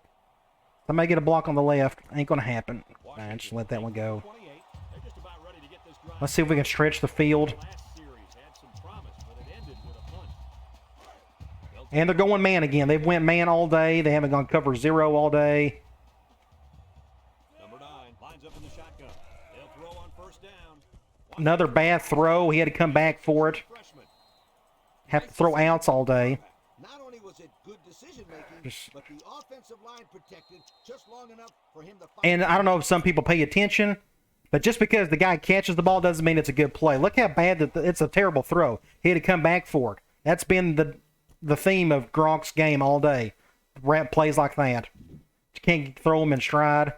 Somebody get a block on the left. Ain't going to happen. Fine, just let that one go. 28. They're just about ready to get this drive. Let's see if we can stretch the field. Last series had some promise, but it ended with a punt. And they're going man again. They've went man all day. They haven't gone cover 0 all day. Number 9 lines up in the shotgun. They'll throw on first down. Another bad throw. He had to come back for it. Freshman. Have to throw outs all day. Not only was it good decision making, but the offensive line protected just long enough for him to find. And I don't know if some people pay attention, but just because the guy catches the ball doesn't mean it's a good play. Look how bad that it's a terrible throw. He had to come back for it. That's been the theme of Gronk's game all day. Rap plays like that. You can't throw them in stride.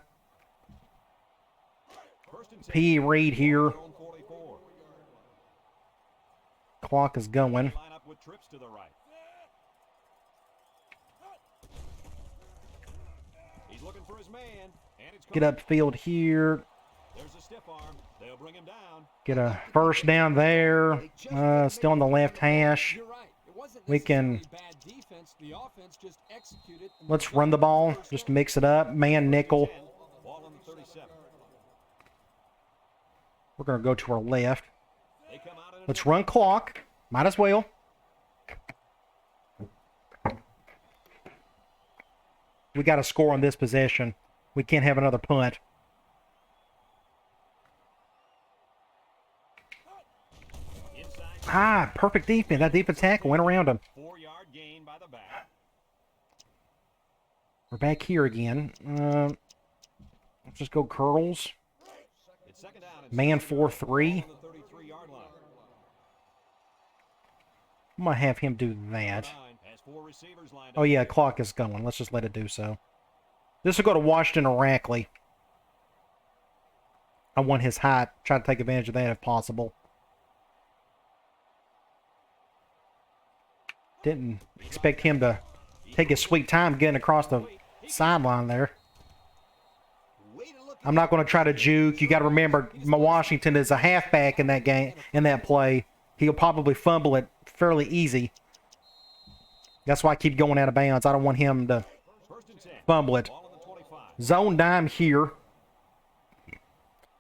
P. Reed here. 44. Clock is going. Line up with trips to the right. He's looking for his man, and it's Get upfield here. There's a stiff arm. They'll bring him down. Get a first down there. Still on the left hash. You're right. It wasn't We can. necessarily bad defense. The offense just executed. and Let's the run the ball result just to mix it up. Man nickel. Ball on the 37. We're going to go to our left. They come out in a Let's run clock. Might as well. We got to score on this possession. We can't have another punt. inside Perfect defense. That defense tackle went around him. 4-yard gain by the back. We're back here again. Let's just go curls. It's second down and Man 4-3. on the 33-yard line. I'm going to have him do that. Has 4 receivers lined Oh up. yeah, clock is going. Let's just let it do so. This will go to Washington or Rackley. I want his height. Try to take advantage of that if possible. Didn't expect him to take his sweet time getting across the sideline there. I'm not going to try to juke. You got to remember, Washington is a halfback in that game, in that play. He'll probably fumble it fairly easy. That's why I keep going out of bounds. I don't want him to fumble it. Zone dime here.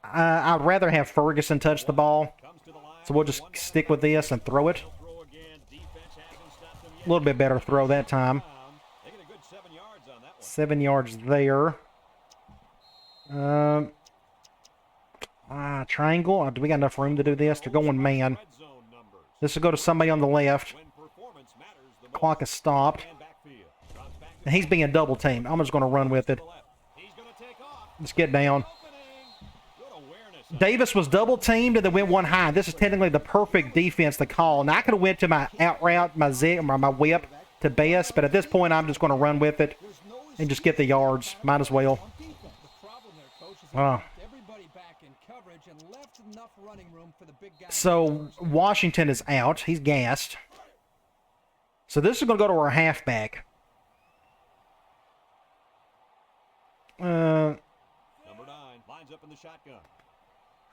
I'd rather have Ferguson touch the ball. So we'll just stick with this and throw it. A little bit better throw that time. 7 yards there. Triangle. Do we got enough room to do this? They're going man. This will go to somebody on the left. Clock is stopped. And he's being double teamed. I'm just going to run with it. Let's get down. Davis was double teamed and then went one high. This is technically the perfect defense to call. Now I could have went to my out route, my zig, or my whip to best, but at this point I'm just going to run with it and just get the yards. Might as well. So Washington is out. He's gassed. So this is going to go to our halfback. Number 9 lines up in the shotgun.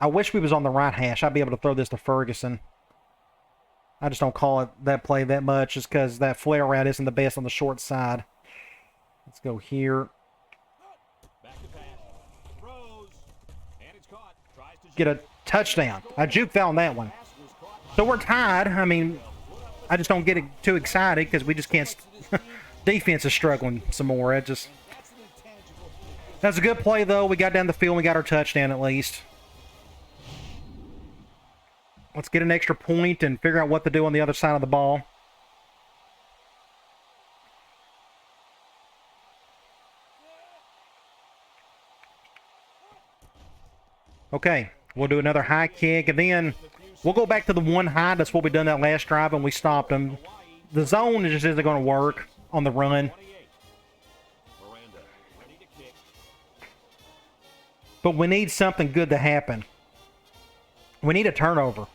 I wish we was on the right hash. I'd be able to throw this to Ferguson. I just don't call it that play that much just because that flare route isn't the best on the short side. Let's go here. Back to pass. Throws. And it's caught. Tries to Get a touchdown. I juked on that one. So we're tied. I mean, I just don't get too excited because we just can't. Defense is struggling some more. That's a good play, though. We got down the field. We got our touchdown at least. Let's get an extra point and figure out what to do on the other side of the ball. Okay, we'll do another high kick, and then we'll go back to the one high. That's what we done that last drive, and we stopped them. The zone just isn't going to work on the run. But we need something good to happen. We need a turnover.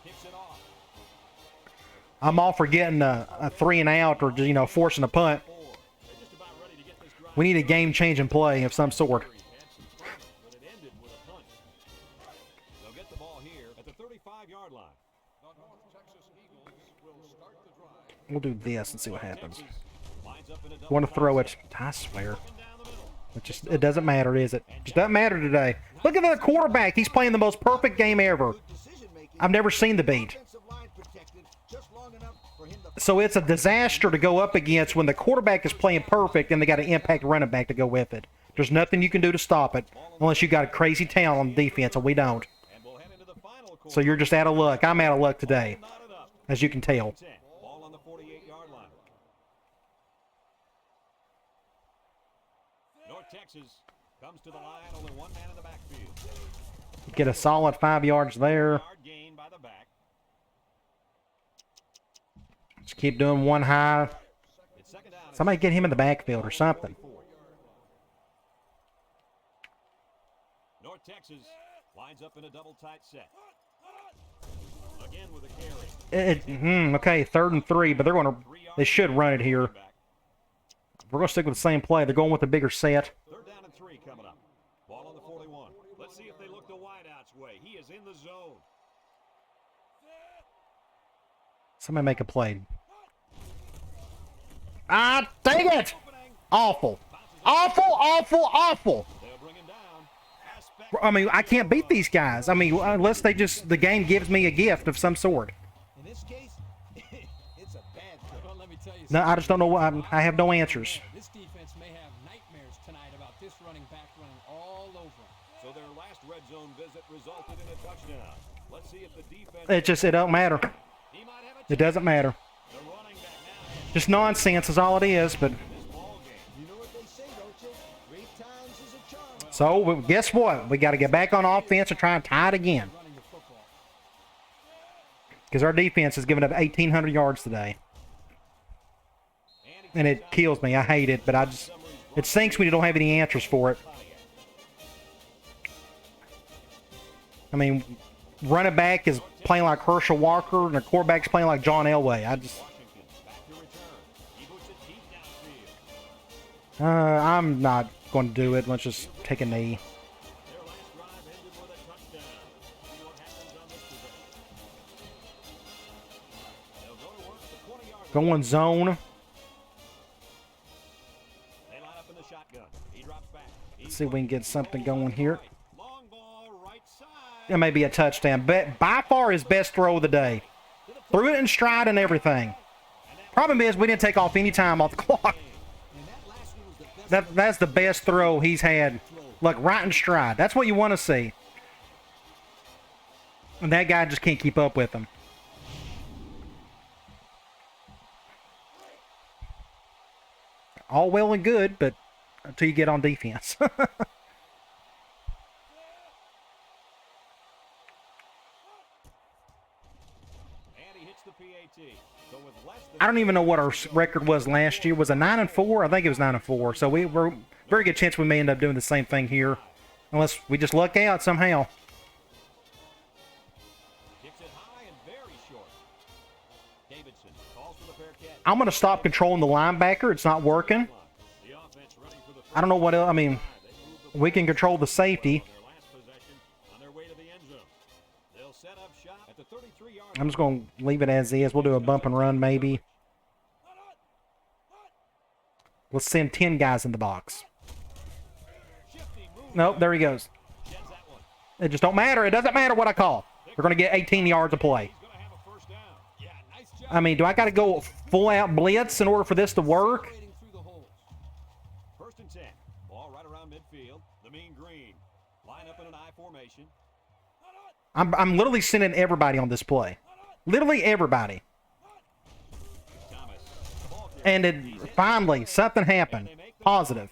I'm all for getting a 3 and out or, you know, forcing a punt. We need a game-changing play of some sort. We'll do this and see what happens. Want to throw it? I swear. It doesn't matter, is it? It just doesn't matter today. Look at the quarterback. He's playing the most perfect game ever. I've never seen the beat. So it's a disaster to go up against when the quarterback is playing perfect and they got an impact running back to go with it. There's nothing you can do to stop it unless you got a crazy talent on defense, and we don't. So you're just out of luck. I'm out of luck today, as you can tell. Ball on the 48-yard line. North Texas comes to the line, only one man in the backfield. Get a solid 5 yards there. Yard gain by the back. Just keep doing one high. It's second down. Somebody get him in the backfield or something. North Texas lines up in a double tight set. Again with a carry. Okay, 3rd and 3, but they should run it here. We're going to stick with the same play. They're going with a bigger set. 3rd down and 3 coming up. Ball on the 41. Let's see if they look the wideout's way. He is in the zone. Somebody make a play. Ah, dang it! Awful. Awful, awful, awful. They'll bring him down. I mean, I can't beat these guys. I mean, unless the game gives me a gift of some sort. In this case, it's a bad thing. Well, let me tell you No, I just don't know. I have no answers. This defense may have nightmares tonight about this running back running all over them. So their last red zone visit resulted in a touchdown. Let's see if the defense... It don't matter. He might have a It doesn't matter. The running back now has Just nonsense is all it is, but this ball game. You know what they say, don't you? So, guess what? We got to get back on offense and try and tie it again. Running the football. Because our defense has given up 1,800 yards today. And it kills me. I hate it, but it stinks when you don't have any answers for it. I mean, running back is playing like Herschel Walker, and the quarterback's playing like John Elway. I'm not going to do it. Let's just take a knee. Going zone. Let's see if we can get something going here. It may be a touchdown, but by far his best throw of the day. Threw it in stride and everything. Problem is, we didn't take off any time off the clock. That's the best throw he's had. Look, right in stride. That's what you want to see. And that guy just can't keep up with him. All well and good, but until you get on defense. I don't even know what our record was last year. Was it 9-4? I think it was 9-4. So we're very good chance we may end up doing the same thing here, unless we just luck out somehow. I'm going to stop controlling the linebacker. It's not working. I don't know what else. I mean, we can control the safety. I'm just going to leave it as is. We'll do a bump and run maybe. Let's send 10 guys in the box. Nope, there he goes. It just don't matter. It doesn't matter what I call. We're going to get 18 yards of play. I mean, do I got to go full-out blitz in order for this to work? First and 10. Ball right around midfield. The mean green. Line up in an I formation. I'm literally sending everybody on this play. Literally everybody. And finally, something happened. Positive.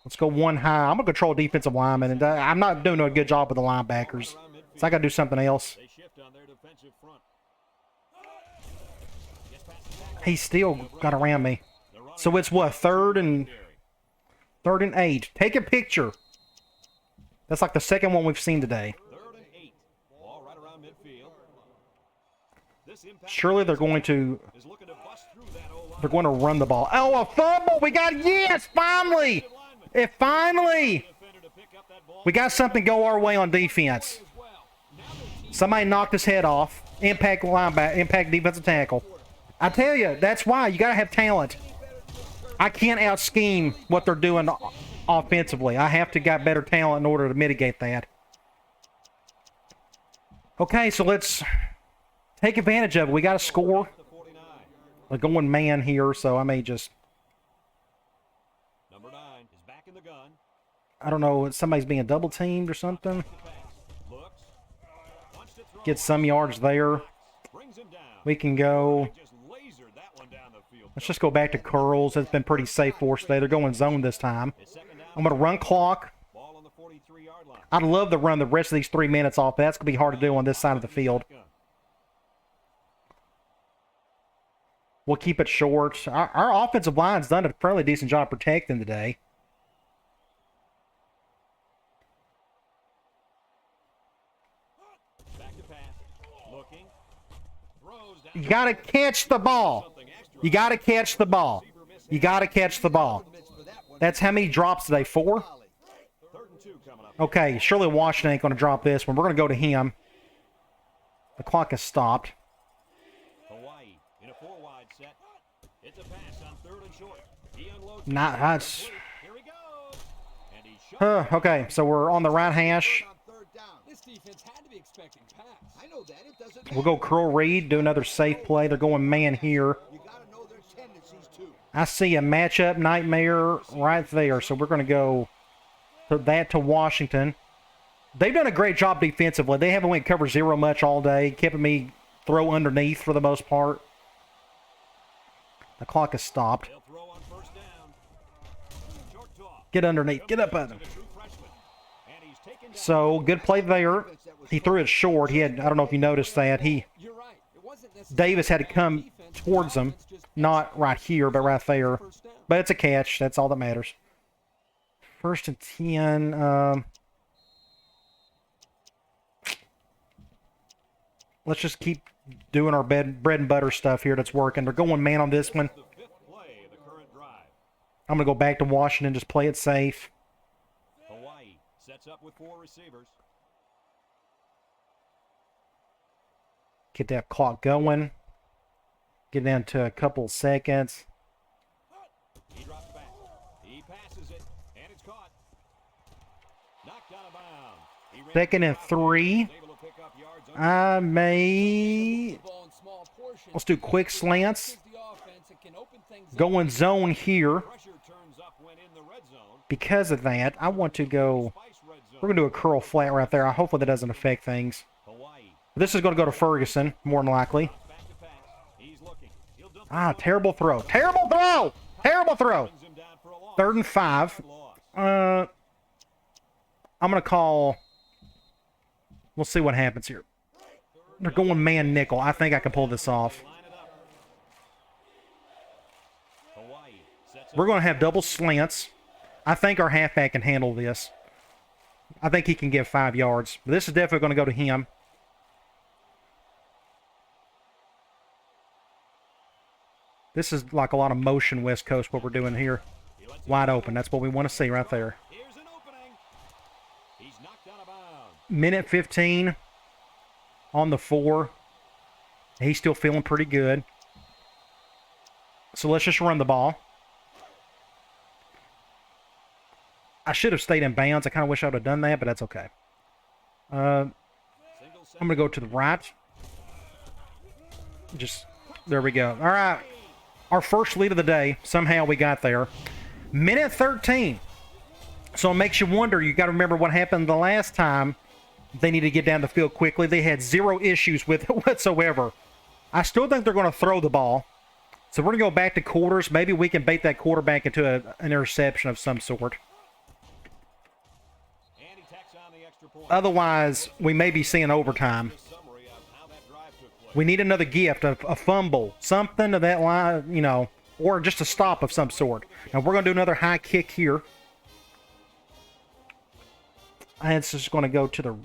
Let's go one high. I'm going to control defensive linemen, and I'm not doing a good job with the linebackers. So I got to do something else. He still got around me. So it's what, third and 8. Take a picture. That's like the second one we've seen today. Surely they're going to run the ball. Oh, a fumble! We got, yes, finally! We got something go our way on defense. Somebody knocked his head off. Impact defensive tackle. I tell you, that's why you got to have talent. I can't out-scheme what they're doing offensively. I have to get better talent in order to mitigate that. Okay, so let's take advantage of it. We got to score. We're going man here, so I may just... Number 9 is back in the gun. I don't know, somebody's being double-teamed or something. Get some yards there. We can go... Let's just go back to curls. It's been pretty safe for us today. They're going zone this time. I'm going to run clock. I'd love to run the rest of these 3 minutes off, but that's going to be hard to do on this side of the field. We'll keep it short. Our offensive line's done a fairly decent job protecting today. You got to catch the ball. You got to catch the ball. You got to catch the ball. That's how many drops today? 4? Okay, surely Washington ain't going to drop this one. We're going to go to him. The clock has stopped. Not that's. Okay, so we're on the right hash. We'll go curl read, do another safe play. They're going man here. I see a matchup nightmare right there, so we're going to go to Washington. They've done a great job defensively. They haven't went cover 0 much all day, keeping me throw underneath for the most part. The clock has stopped. Get underneath. Get up on him. So, good play there. He threw it short. He had, I don't know if you noticed that. You're right. It wasn't Davis had to come towards him. Not right here, but right there. But it's a catch. That's all that matters. 1st and 10. Let's just keep doing our bread and butter stuff here that's working. They're going man on this one. I'm going to go back to Washington, just play it safe. Hawaii sets up with 4 receivers. Get that clock going. Get down to a couple seconds. He drops back. He passes it, and it's caught. Knocked out of bounds. He ran 2nd and 3. able to pick up yards under I may... the ball in small portions. Let's do quick slants. The offense, it can open things up. Going zone here. pressure turns up when in the red zone. Because of that, I want to go... Spice red zone. We're going to do a curl flat right there. Hopefully that doesn't affect things. Hawaii This is going to go to Ferguson, more than likely. back to pass. He's looking. He'll dump Ah, terrible throw. Terrible throw! Terrible throw! brings him down for a loss. 3rd and 5. Loss. I'm going to call... We'll see what happens here. They're going man nickel. I think I can pull this off. Line it up. Hawaii sets up. We're going to have double slants. I think our halfback can handle this. I think he can give 5 yards. But this is definitely going to go to him. This is like a lot of motion West Coast, what we're doing here. Wide open. That's what we want to see right there. Here's an opening. He's knocked out of bounds. Minute 15 on the 4. He's still feeling pretty good. So let's just run the ball. I should have stayed in bounds. I kind of wish I would have done that, but that's okay. I'm going to go to the right. There we go. All right. Our first lead of the day. Somehow we got there. Minute 13. So it makes you wonder. You got to remember what happened the last time they needed to get down the field quickly. They had 0 issues with it whatsoever. I still think they're going to throw the ball. So we're going to go back to quarters. Maybe we can bait that quarterback into an interception of some sort. And he tacks on the extra point. Otherwise, we may be seeing overtime. Summary of how that drive took place. We need another gift, a fumble, something of that line, you know, or just a stop of some sort. Now, we're going to do another high kick here. And it's just going to go to the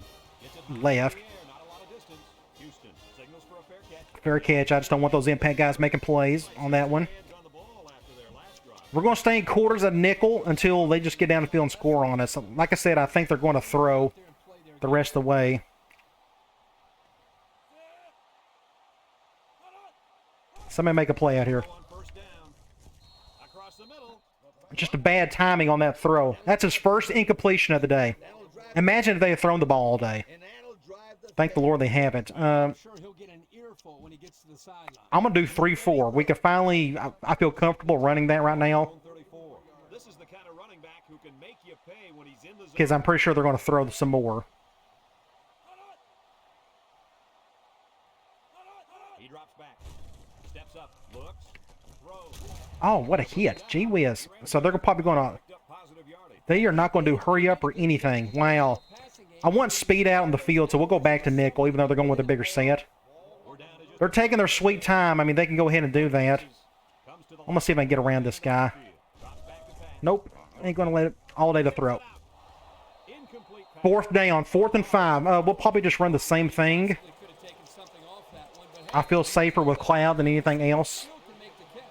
left. Not a lot of distance. Houston signals for a fair catch. Fair catch. I just don't want those impact guys making plays on that one. Hands on the ball after their last drive. We're going to stay in quarters at nickel until they just get down the field and score on us. Like I said, I think they're going to throw the rest of the way. Somebody make a play out here. On first down. Across the middle. Just a bad timing on that throw. That's his first incompletion of the day. Imagine if they had thrown the ball all day. And that'll drive the Thank the Lord they haven't. I'm sure he'll get an earful when he gets to the sideline. I'm going to do 3-4. We can finally... I feel comfortable running that right now 34. This is the kind of running back who can make you pay when he's in the zone. because I'm pretty sure they're going to throw some more. He drops back. Steps up. Looks. Throws. Oh, what a hit. Gee whiz. So they're probably going to... Picked up positive yardage. They are not going to do hurry up or anything. Wow. I want speed out in the field, so we'll go back to nickel, even though they're going with a bigger set. We're down to just They're taking their sweet time. I mean, they can go ahead and do that. comes to the I'm going to see if I can get around this guy. drops back to pass. Nope. Ain't going to let it all day to throw. Incomplete pass. 4th down, 4th and 5. We'll probably just run the same thing. They could have taken something off that one, but I feel safer with Cloud than anything else. still can make the catch.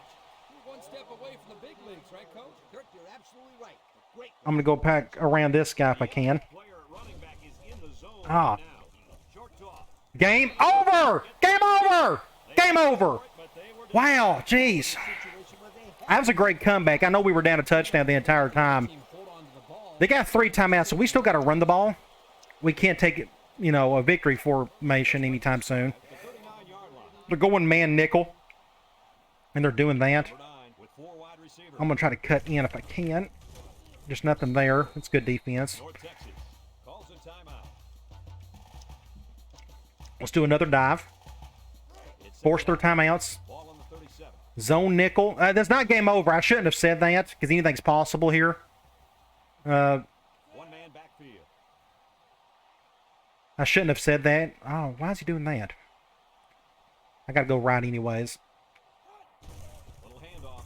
You're one step away from the big leagues, right, Coach? Kirk, you're absolutely right. Great. I'm going to go back around this guy if I can. Player at running back is in the zone Ah. right now. Short toss. Game over! Game over! Game over! But they were Wow, jeez. That was a great comeback. I know we were down a touchdown the entire time. Team hold on to the ball. They got 3 timeouts, so we still got to run the ball. We can't take, you know, a victory formation anytime soon. 39-yard line. They're going man nickel, and they're doing that. Number 9 with 4 wide receivers. I'm going to try to cut in if I can. Just nothing there. It's good defense. North Texas calls a timeout. Let's do another dive. It's Force their timeouts. ball on the 37. Zone nickel. That's not game over. I shouldn't have said that because anything's possible here. One man backfield. I shouldn't have said that. Oh, why is he doing that? I gotta go right anyways. Little handoff.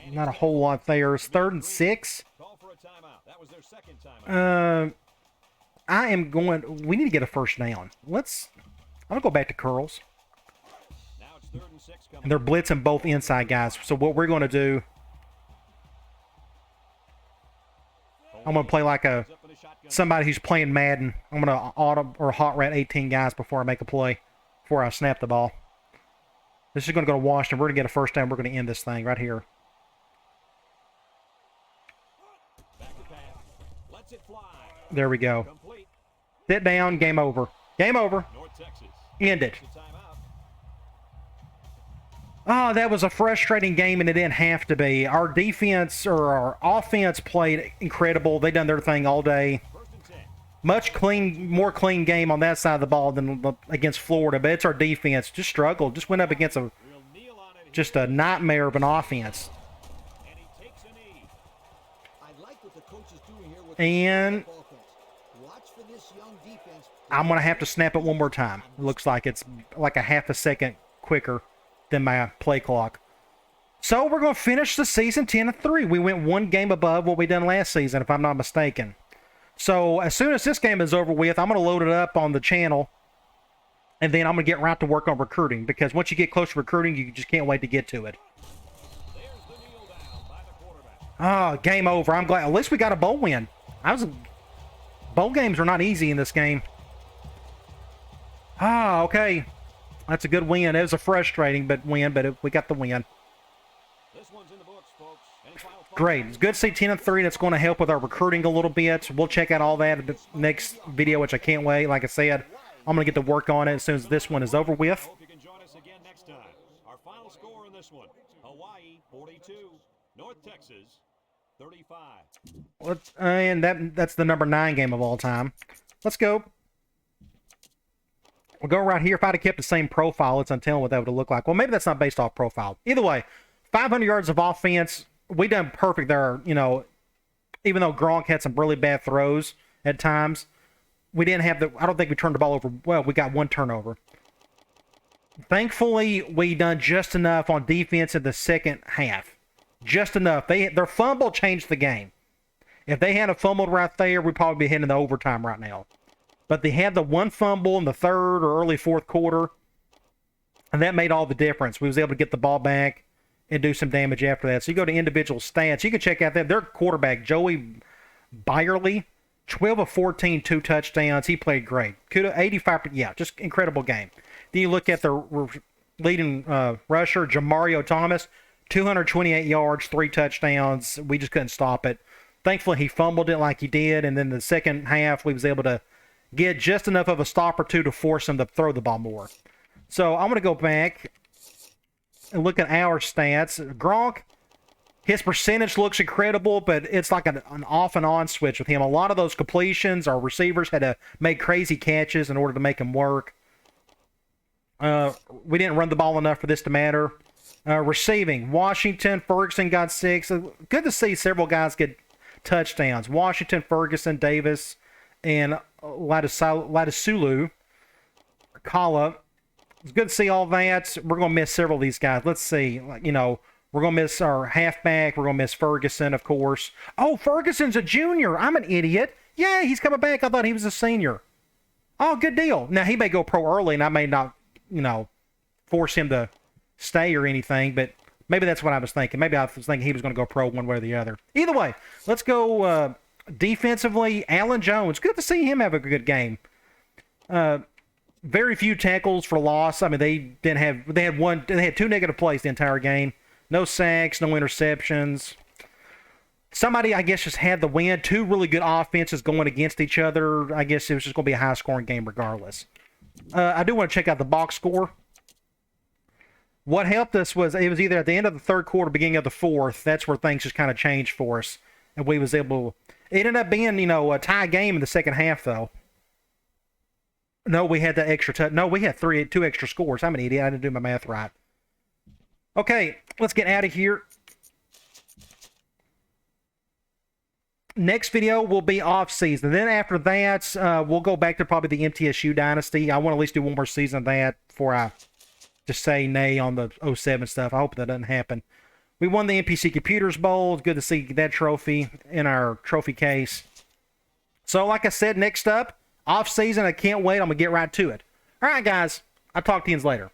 And Not a whole lot there. It's 3rd and 6. call for a timeout. That was their second timeout. I am going. We need to get a first down. I'm gonna go back to curls. Now it's 3rd and 6 coming. And they're blitzing both inside guys. So what we're going to do, I'm going to play like somebody who's playing Madden. I'm going to auto or hot rat 18 guys before I make a play, before I snap the ball. This is going to go to Washington. We're going to get a first down. We're going to end this thing right here. Back to pass. Lets it fly. There we go. Complete. Sit down. Game over. Game over. North Texas. End it. The timeout. Oh, that was a frustrating game, and it didn't have to be. Our defense or our offense played incredible. They done their thing all day. 1st and 10. Much more clean game on that side of the ball than against Florida, but it's our defense. Just struggled. Just went up against We'll kneel on it. just a nightmare of an offense. And he takes a knee. I like what the coach is doing here with And the offense. Watch for this young defense. I'm going to have to snap it one more time. It looks like it's like a half a second quicker than my play clock. So we're going to finish the season 10-3. We went one game above what we done last season, if I'm not mistaken. So as soon as this game is over with, I'm going to load it up on the channel, and then I'm going to get right to work on recruiting, because once you get close to recruiting, you just can't wait to get to it. There's the kneel down by the quarterback. Oh, game over. I'm glad. At least we got a bowl win. Bowl games are not easy in this game. Ah, okay. That's a good win. It was a frustrating win, but we got the win. This one's in the books, folks. Any final thoughts? Great. It's good to see 10-3. That's going to help with our recruiting a little bit. We'll check out all that in the next video, which I can't wait. Like I said, I'm going to get to work on it as soon as this one is over with. Hope you can join us again next time. Our final score in this one: Hawaii 42, North Texas 35. And that's the number 9 game of all time. Let's go. We'll go right here. If I'd have kept the same profile, it's untelling what that would have looked like. Well, maybe that's not based off profile. Either way, 500 yards of offense. We done perfect there. You know, even though Gronk had some really bad throws at times, we didn't have I don't think we turned the ball over. Well, we got one turnover. Thankfully, we done just enough on defense in the second half. Just enough. Their fumble changed the game. If they had a fumbled right there, we'd probably be heading to overtime right now. But they had the one fumble in the 3rd or early 4th quarter, and that made all the difference. We was able to get the ball back and do some damage after that. So you go to individual stats. You can check out that. Their quarterback, Joey Byerly, 12 of 14, 2 touchdowns. He played great. 85, yeah, just incredible game. Then you look at the leading rusher, Jamario Thomas, 228 yards, 3 touchdowns. We just couldn't stop it. Thankfully, he fumbled it like he did, and then the second half, we was able to get just enough of a stop or two to force him to throw the ball more. So I'm going to go back and look at our stats. Gronk, his percentage looks incredible, but it's like an off and on switch with him. A lot of those completions, our receivers had to make crazy catches in order to make him work. We didn't run the ball enough for this to matter. Receiving, Washington, Ferguson got 6. Good to see several guys get touchdowns. Washington, Ferguson, Davis, and Ladisulu, Kala. It's good to see all that. We're going to miss several of these guys. Let's see. You know, we're going to miss our halfback. We're going to miss Ferguson, of course. Oh, Ferguson's a junior. I'm an idiot. Yeah, he's coming back. I thought he was a senior. Oh, good deal. Now, he may go pro early, and I may not, you know, force him to stay or anything, but maybe that's what I was thinking. Maybe I was thinking he was going to go pro one way or the other. Either way, let's go defensively. Allen Jones, good to see him have a good game. Very few tackles for loss. I mean, they had 2 negative plays the entire game. No sacks, no interceptions. Somebody, I guess, just had the win. 2 really good offenses going against each other. I guess it was just going to be a high-scoring game regardless. I do want to check out the box score. What helped us was it was either at the end of the 3rd quarter, beginning of the 4th. That's where things just kind of changed for us, and we was able. It ended up being, you know, a tie game in the second half, though. No, we had the extra. No, we had 2 extra scores. I'm an idiot. I didn't do my math right. Okay, let's get out of here. next video will be off season. Then after that, we'll go back to probably the MTSU Dynasty. I want to at least do one more season of that before I just say nay on the 07 stuff. I hope that doesn't happen. We won the MPC Computers Bowl. It's good to see that trophy in our trophy case. So like I said, next up, off season, I can't wait. I'm going to get right to it. All right, guys. I'll talk to you later.